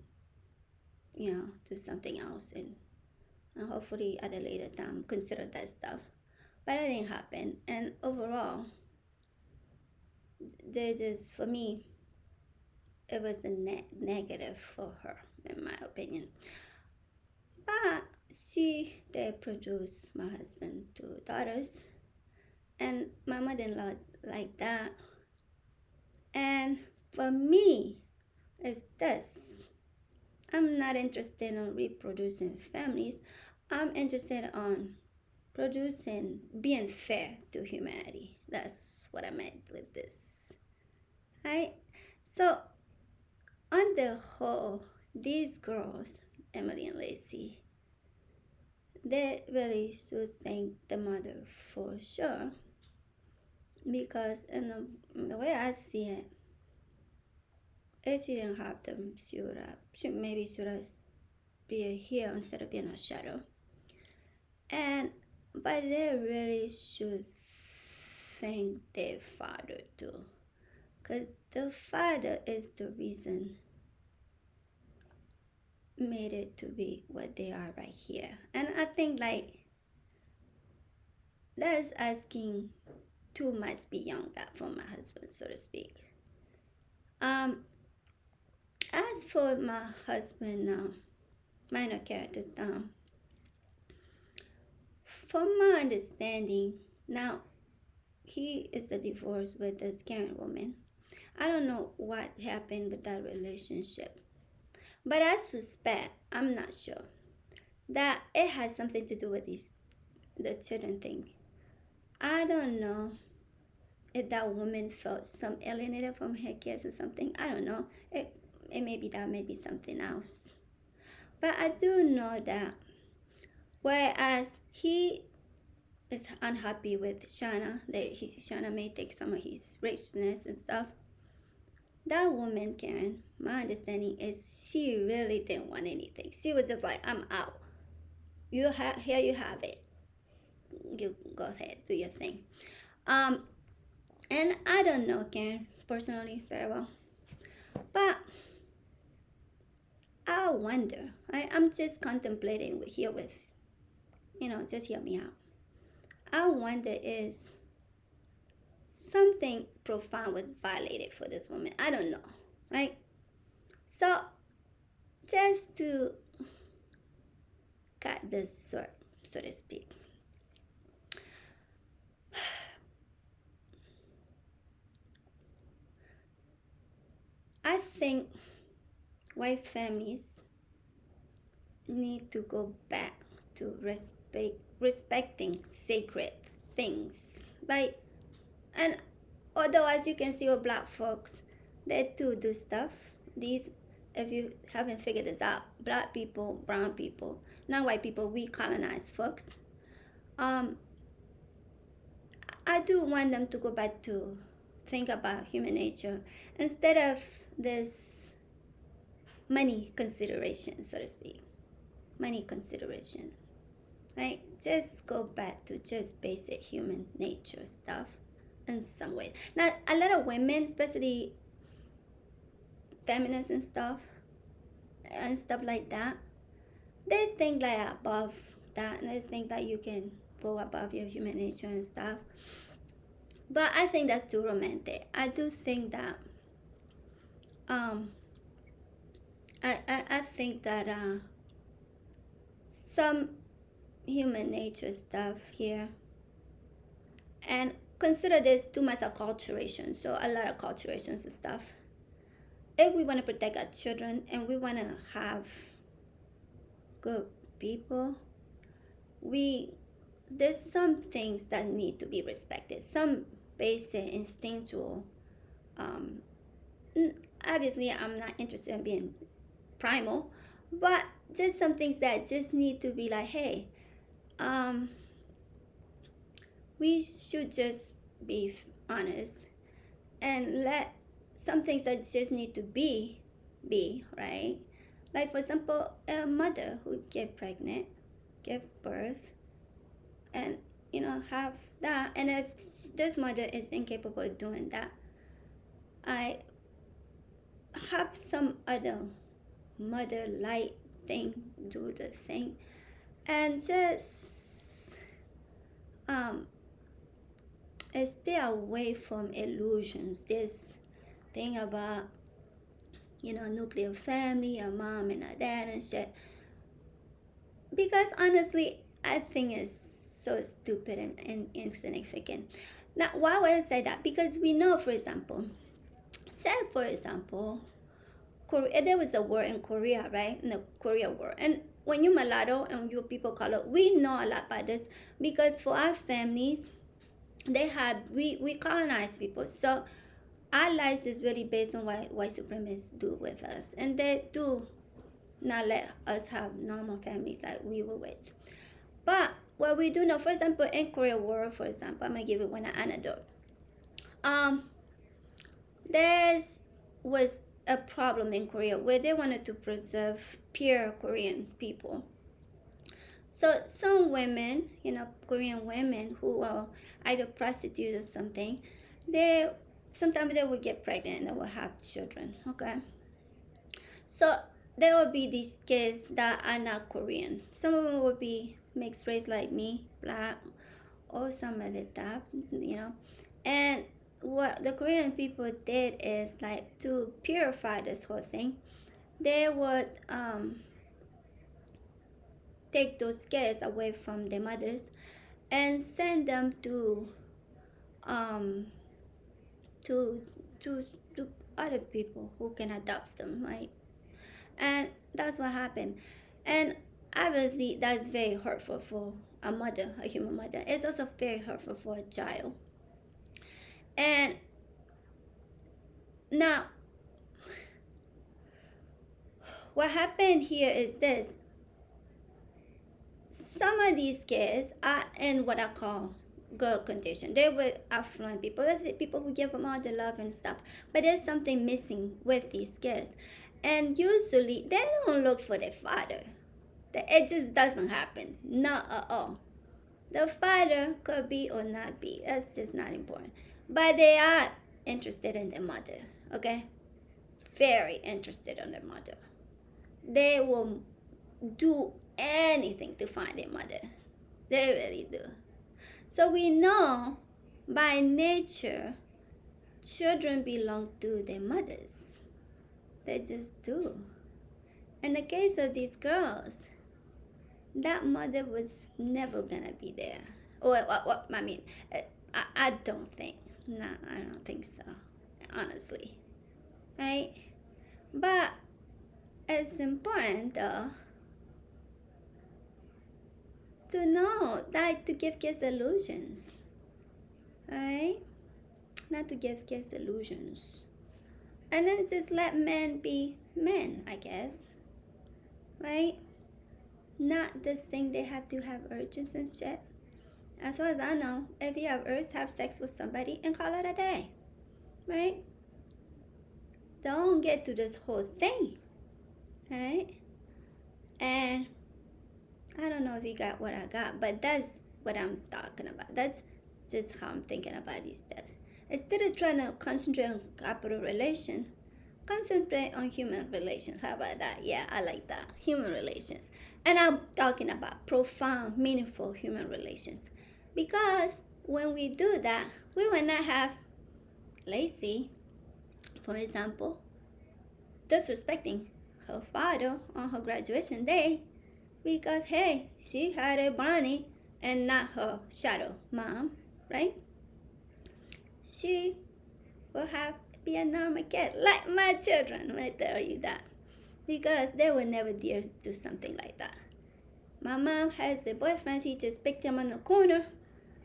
do something else and hopefully at a later time consider that stuff. but that didn't happen. And overall, they just, for me, it was a negative for her, in my opinion. But they produced my husband 2 daughters, and my mother-in-law like that. And for me, it's this. I'm not interested in reproducing families. I'm interested on producing, being fair to humanity. That's what I meant with this. Right? So, on the whole, these girls, Emily and Lacey, they really should thank the mother for sure. Because in the way I see it, if she didn't have them, she would have, maybe should have been a hero instead of being a shadow. But they really should thank their father too. Because the father is the reason made it to be what they are right here. And I think like that's asking too much beyond that for my husband, so to speak. As for my husband, minor character, from my understanding, now he is a divorce with this Karen woman. I don't know what happened with that relationship, but I suspect, I'm not sure, that it has something to do with the children thing. I don't know if that woman felt some alienated from her kids or something. I don't know. It may be that, may be something else. But I do know that whereas he is unhappy with Shana, that Shana may take some of his richness and stuff. That woman, Karen, my understanding is she really didn't want anything. She was just like, I'm out. Here you have it. You go ahead, do your thing. And I don't know Karen personally very well, but I wonder. I'm just contemplating here with, just hear me out. I wonder is something profound was violated for this woman. I don't know, right? So just to cut this short, so to speak. I think white families need to go back to respecting sacred things. Like, and although as you can see with black folks, they too do stuff. These, if you haven't figured this out, black people, brown people, not white people, we colonized folks. I do want them to go back to think about human nature instead of this money consideration, so to speak. Money consideration. Right? Just go back to just basic human nature stuff in some way. Now, a lot of women, especially feminists and stuff like that, they think like above that, and they think that you can go above your human nature and stuff. But I think that's too romantic. I do think that I think that some human nature stuff here, and consider this too much acculturation, so a lot of acculturations and stuff. If we want to protect our children and we want to have good people, there's some things that need to be respected, some basic instinctual. Obviously I'm not interested in being primal, but just some things that just need to be like, hey, we should just be honest and let some things that just need to be, right? Like for example, a mother who get pregnant, give birth, and have that, and if this mother is incapable of doing that, I have some other mother like thing do the thing, and just stay away from illusions. This thing about, nuclear family, a mom and a dad and shit. Because honestly, I think it's so stupid and insignificant. Now, why would I say that? Because we know, for example, Korea, there was a war in Korea, right? In the Korea War. And when you're mulatto and you're people color, we know a lot about this because for our families, we colonized people. So our lives is really based on what white supremacists do with us. And they do not let us have normal families like we were with. But what we do know, for example, in Korea War, for example, I'm gonna give you one anecdote. There was a problem in Korea where they wanted to preserve pure Korean people. So some women, Korean women who are either prostitutes or something, sometimes they would get pregnant and they would have children. Okay. So there will be these kids that are not Korean. Some of them will be mixed race like me, black, or some other type, And what the Korean people did is like to purify this whole thing, they would take those kids away from their mothers and send them to um to to to other people who can adopt them, right? And that's what happened. And obviously that's very hurtful for a mother, a human mother. It's also very hurtful for a child. And now what happened here is this: some of these kids are in what I call good condition. They were affluent people who give them all the love and stuff. But there's something missing with these kids. And usually they don't look for their father. It just doesn't happen. Not at all. The father could be or not be. That's just not important. But they are interested in their mother. Okay? Very interested in their mother. They will do anything to find their mother. They really do. So we know by nature children belong to their mothers. They just do. In the case of these girls, that mother was never gonna be there. I don't think. No, I don't think so. Honestly. Right? But it's important though to know that to give kids illusions. Right? Not to give kids illusions. And then just let men be men, I guess. Right? Not this thing they have to have urges and shit. As far as I know, if you have urges, have sex with somebody and call it a day. Right? Don't get to this whole thing. Right? And I don't know if you got what I got, but that's what I'm talking about. That's just how I'm thinking about these things. Instead of trying to concentrate on capital relations, concentrate on human relations. How about that? Yeah, I like that. Human relations. And I'm talking about profound, meaningful human relations. Because when we do that, we will not have Lacey, for example, disrespecting her father on her graduation day because, hey, she had a Bonnie and not her shadow mom, right? She will have be a normal kid, like my children, I tell you that. Because they would never dare do something like that. My mom has a boyfriend, she just picked him on the corner.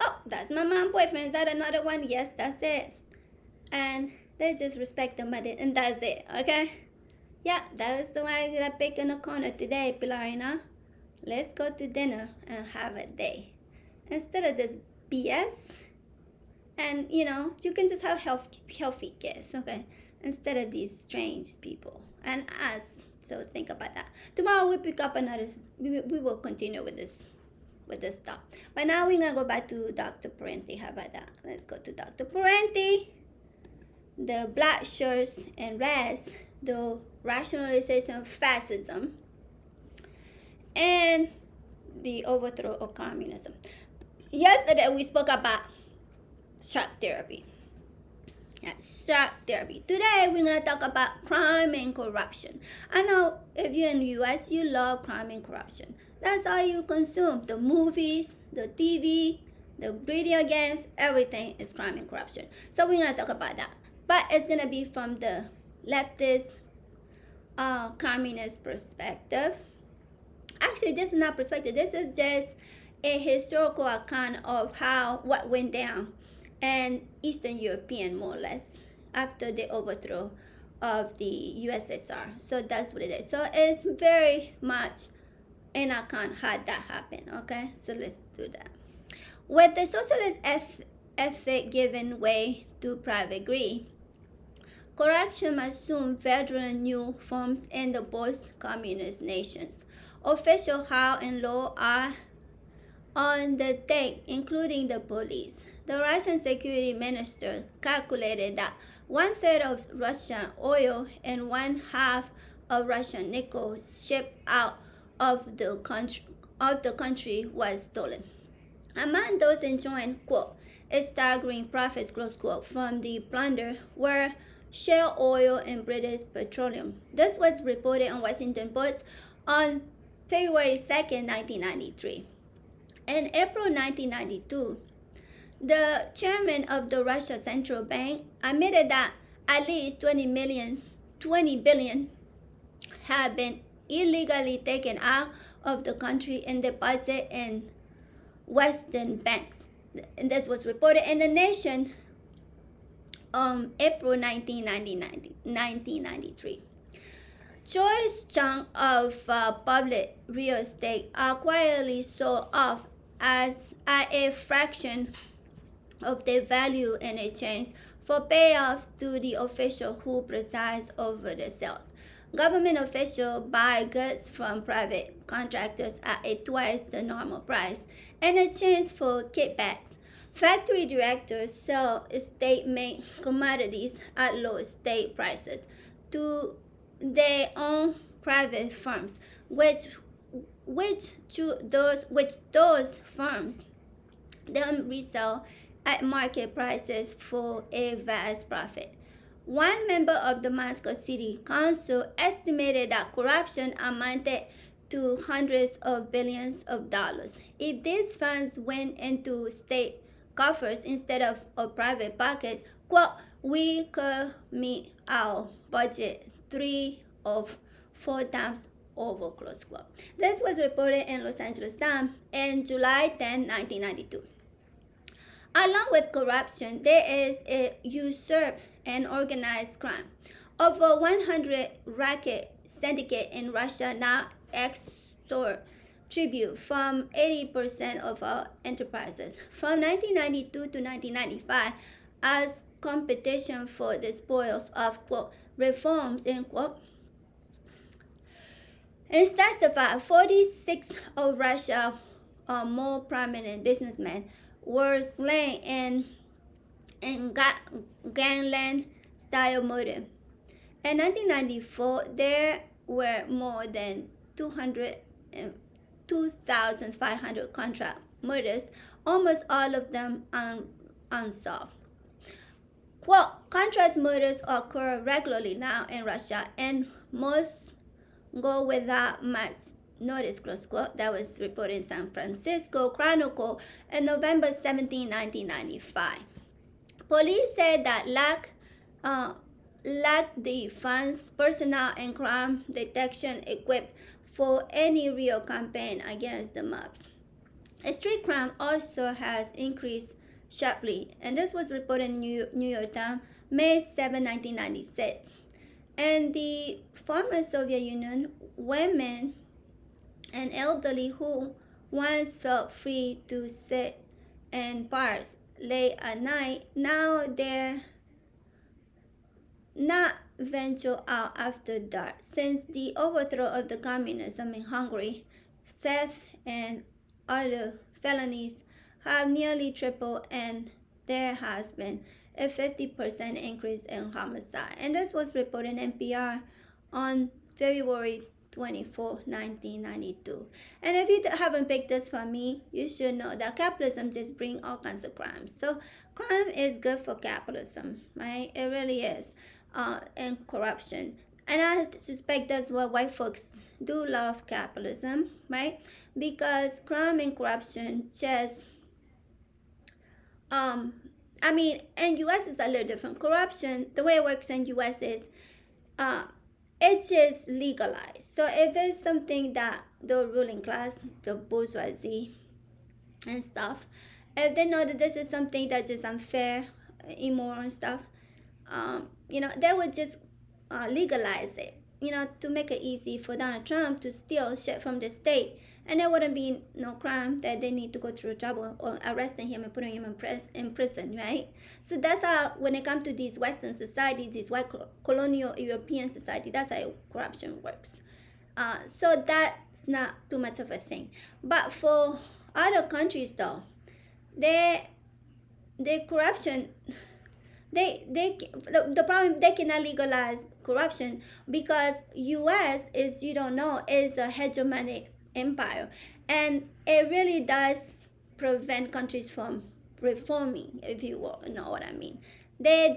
Oh, that's my mom's boyfriend. Is that another one? Yes, that's it. And they just respect the mother, and that's it, okay? Yeah, that was the one I picked in the corner today, Pilarina. Let's go to dinner and have a day. Instead of this BS, and you can just have healthy kids, okay? Instead of these strange people and us. So think about that. Tomorrow we pick up another. We will continue with this stuff. But now we're gonna go back to Dr. Parenti. How about that? Let's go to Dr. Parenti. The black shirts and reds, the rationalization of fascism, and the overthrow of communism. Yesterday we spoke about shock therapy. Shock therapy. Today we're gonna talk about crime and corruption. I know if you're in the US, you love crime and corruption. That's all you consume. The movies, the TV, the video games, everything is crime and corruption. So we're gonna talk about that. But it's gonna be from the leftist communist perspective. Actually, this is not perspective. This is just a historical account of what went down in Eastern European, more or less, after the overthrow of the USSR. So that's what it is. So it's very much an account how that happened. Okay, so let's do that. With the socialist ethic giving way to private greed, corruption assumed very new forms in the post-communist nations. Official how and law are on the take, including the police. The Russian security minister calculated that 1/3 of Russian oil and 1/2 of Russian nickel shipped out of the country was stolen. Among those enjoying, quote, staggering profits, close quote, from the plunder were shale oil and British petroleum. This was reported on Washington Post on February 2nd, 1993. In April 1992, the chairman of the Russia Central Bank admitted that at least 20 billion had been illegally taken out of the country and deposited in Western banks. And this was reported in the Nation on April 1993. Choice chunk of public real estate are quietly sold off as at a fraction of their value in exchange for payoff to the official who presides over the sales. Government officials buy goods from private contractors at twice the normal price in exchange for kickbacks. Factory directors sell state-made commodities at low state prices to their own private firms, which those firms then resell at market prices for a vast profit. One member of the Moscow City Council estimated that corruption amounted to hundreds of billions of dollars. If these funds went into state coffers instead of private pockets, quote, we could meet our budget 3 or 4 times over, close quote. This was reported in Los Angeles Times in July 10, 1992. Along with corruption, there is a usurp and organized crime. Over 100 racket syndicates in Russia now extort tribute from 80% of our enterprises. From 1992 to 1995, as competition for the spoils of, quote, reforms, end quote, it's testified 46 of Russia's more prominent businessmen were slain in gangland-style murder. In 1994, there were more than 2,500 contract murders, almost all of them unsolved. Quote, contract murders occur regularly now in Russia, and most go without much notice, close quote. That was reported in San Francisco Chronicle on November 17, 1995. Police said that lack the funds, personnel, and crime detection equipped for any real campaign against the mobs. Street crime also has increased sharply, and this was reported in New York Times, May 7, 1996. In the former Soviet Union, women and elderly who once felt free to sit in parks late at night, now they're not venture out after dark. Since the overthrow of the communism in Hungary, theft and other felonies have nearly tripled, and there has been a 50% increase in homicide. And this was reported in NPR on February 24, 1992. And if you haven't picked this for me, you should know that capitalism just brings all kinds of crimes. So crime is good for capitalism, right? It really is. And corruption. And I suspect that's what white folks do love capitalism, right? Because crime and corruption just, um, I mean, in U.S. is a little different. Corruption, the way it works in U.S. is, uh, it's just legalized. So if it's something that the ruling class, the bourgeoisie and stuff, if they know that this is something that's just unfair, immoral and stuff, they would just legalize it, to make it easy for Donald Trump to steal shit from the state. And there wouldn't be no crime that they need to go through trouble or arresting him and putting him in prison, right? So that's how, when it comes to these Western societies, these white colonial European society, that's how corruption works. So that's not too much of a thing. But for other countries, though, the corruption, the problem, they cannot legalize corruption because U.S. is, you don't know, is a hegemonic empire, and it really does prevent countries from reforming, if you will, know what I mean. They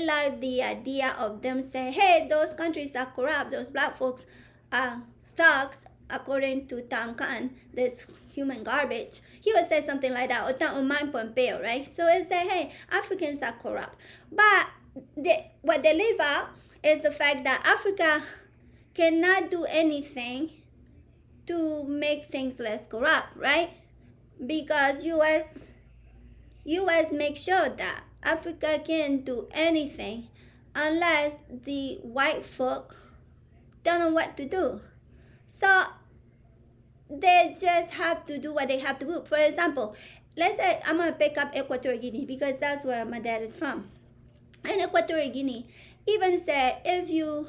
like the idea of them saying, hey, those countries are corrupt, those black folks are thugs, according to Tom Cotton, this human garbage. He would say something like that, or Mike Pompeo, right? So it's that, hey, Africans are corrupt. But what they leave out is the fact that Africa cannot do anything to make things less corrupt, right? Because U.S. makes sure that Africa can't do anything unless the white folk don't know what to do. So they just have to do what they have to do. For example, let's say I'm going to pick up Equatorial Guinea because that's where my dad is from. And Equatorial Guinea even said, if you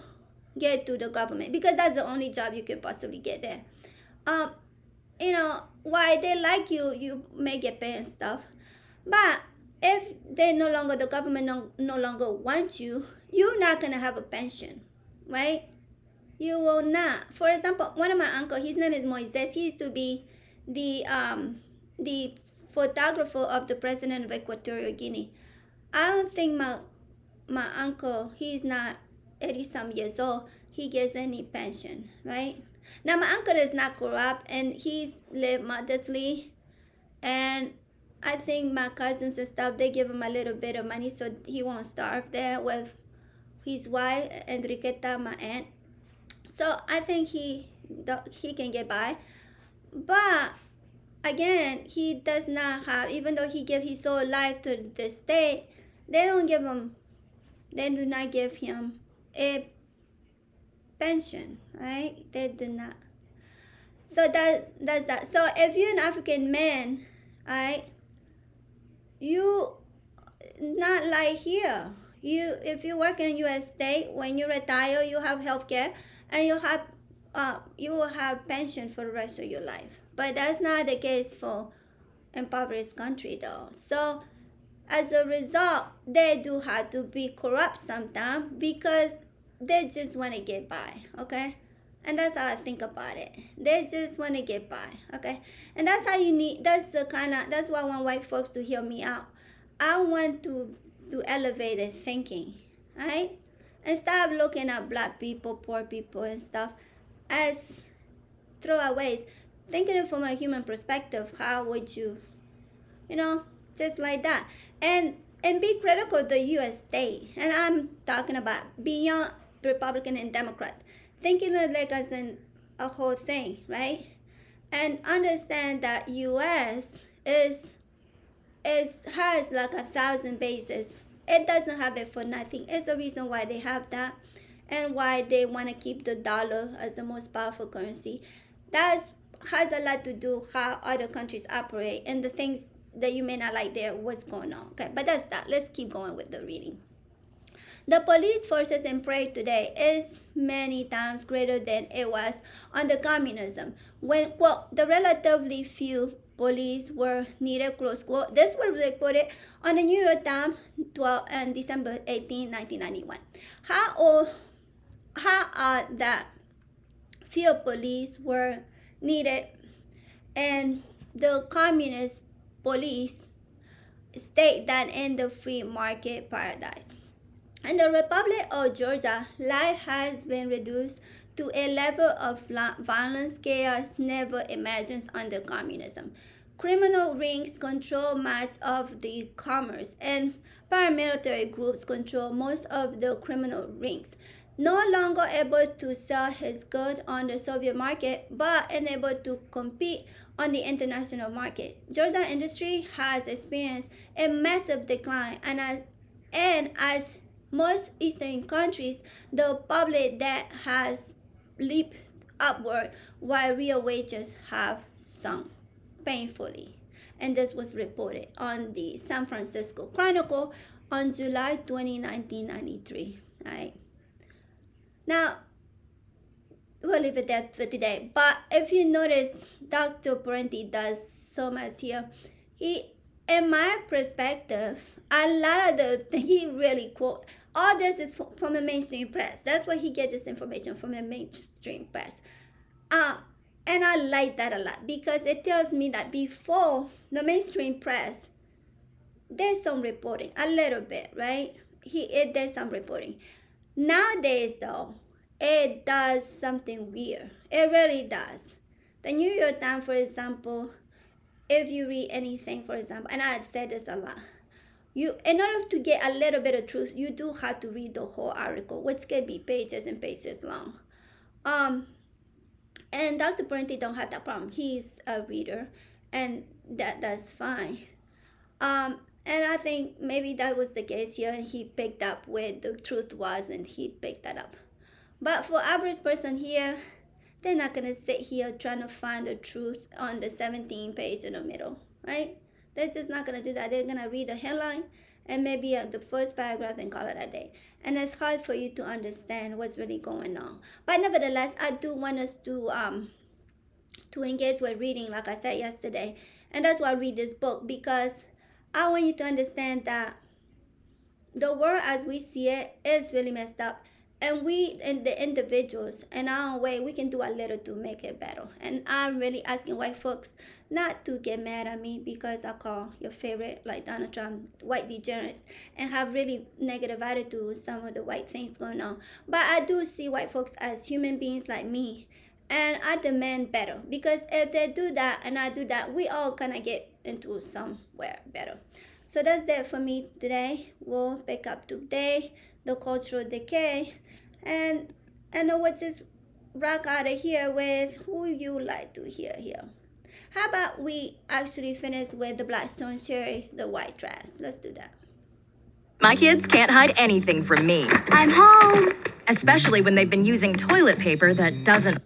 get to the government, because that's the only job you can possibly get there. Why they like you, you may get paid and stuff. But if the government no longer wants you, you're not going to have a pension, right? You will not. For example, one of my uncles, his name is Moises. He used to be the photographer of the president of Equatorial Guinea. I don't think my uncle, he's not 80-some years old, he gets any pension, right? Now, my uncle is not corrupt, and he's lived modestly. And I think my cousins and stuff, they give him a little bit of money so he won't starve there with his wife, Enriqueta, my aunt. So I think he can get by. But again, he does not have, even though he gave his whole life to the state, they do not give him a pension, right? They do not. So that's that. So if you're an African man, right, you not like here. If you work in a U.S. state, when you retire, you have health care, and you will have pension for the rest of your life. But that's not the case for impoverished country, though. So as a result, they do have to be corrupt sometimes because they just want to get by, okay? And that's how I think about it. They just want to get by, okay? And that's how that's why I want white folks to hear me out. I want to elevate their thinking, right? And stop looking at black people, poor people and stuff as throwaways. Thinking it from a human perspective, how would you, just like that. And be critical of the U.S. state. And I'm talking about beyond Republican and Democrats. Thinking of like as in a whole thing, right? And understand that U.S. has like 1,000 bases. It doesn't have it for nothing. It's a reason why they have that, and why they want to keep the dollar as the most powerful currency. That has a lot to do how other countries operate and the things that you may not like there, what's going on. Okay, but that's that. Let's keep going with the reading. The police forces in Prague today is many times greater than it was under communism, when, quote, the relatively few police were needed, close quote. This was reported on the New York Times on December 18, 1991. How are that field police were needed, and the communist police state that in the free market paradise. In the Republic of Georgia, life has been reduced to a level of violence chaos never imagined under communism. Criminal rings control much of the commerce, and paramilitary groups control most of the criminal rings. No longer able to sell his goods on the Soviet market, but unable to compete on the international market. Georgia industry has experienced a massive decline, and as most Eastern countries, the public debt has leaped upward while real wages have sunk painfully. And this was reported on the San Francisco Chronicle on July 20, 1993. All right. Now, we'll leave it there for today. But if you notice, Dr. Parenti does so much here. In my perspective, a lot of the things he really quote, all this is from the mainstream press. That's where he gets this information, from the mainstream press. And I like that a lot, because it tells me that before the mainstream press, there's some reporting, a little bit, right? There's some reporting. Nowadays, though, it does something weird. It really does. The New York Times, for example, if you read anything, for example, and I've said this a lot, in order to get a little bit of truth, you do have to read the whole article, which can be pages and pages long. And Dr. Parenti don't have that problem. He's a reader, and that's fine. And I think maybe that was the case here, and he picked up where the truth was, and he picked that up. But for average person here, they're not going to sit here trying to find the truth on the 17 page in the middle, right? They're just not going to do that. They're going to read the headline and maybe the first paragraph and call it a day. And it's hard for you to understand what's really going on. But nevertheless, I do want us to engage with reading, like I said yesterday. And that's why I read this book, because I want you to understand that the world as we see it is really messed up. And we, and the individuals, in our own way, we can do a little to make it better. And I'm really asking white folks not to get mad at me because I call your favorite, like Donald Trump, white degenerates, and have really negative attitude with some of the white things going on. But I do see white folks as human beings like me, and I demand better. Because if they do that and I do that, we all kind of get into somewhere better. So that's it for me today. We'll pick up today the cultural decay, and we'll just rock out of here with who you like to hear here. How about we actually finish with the Blackstone Cherry, the white trash? Let's do that. My kids can't hide anything from me. I'm home. Especially when they've been using toilet paper that doesn't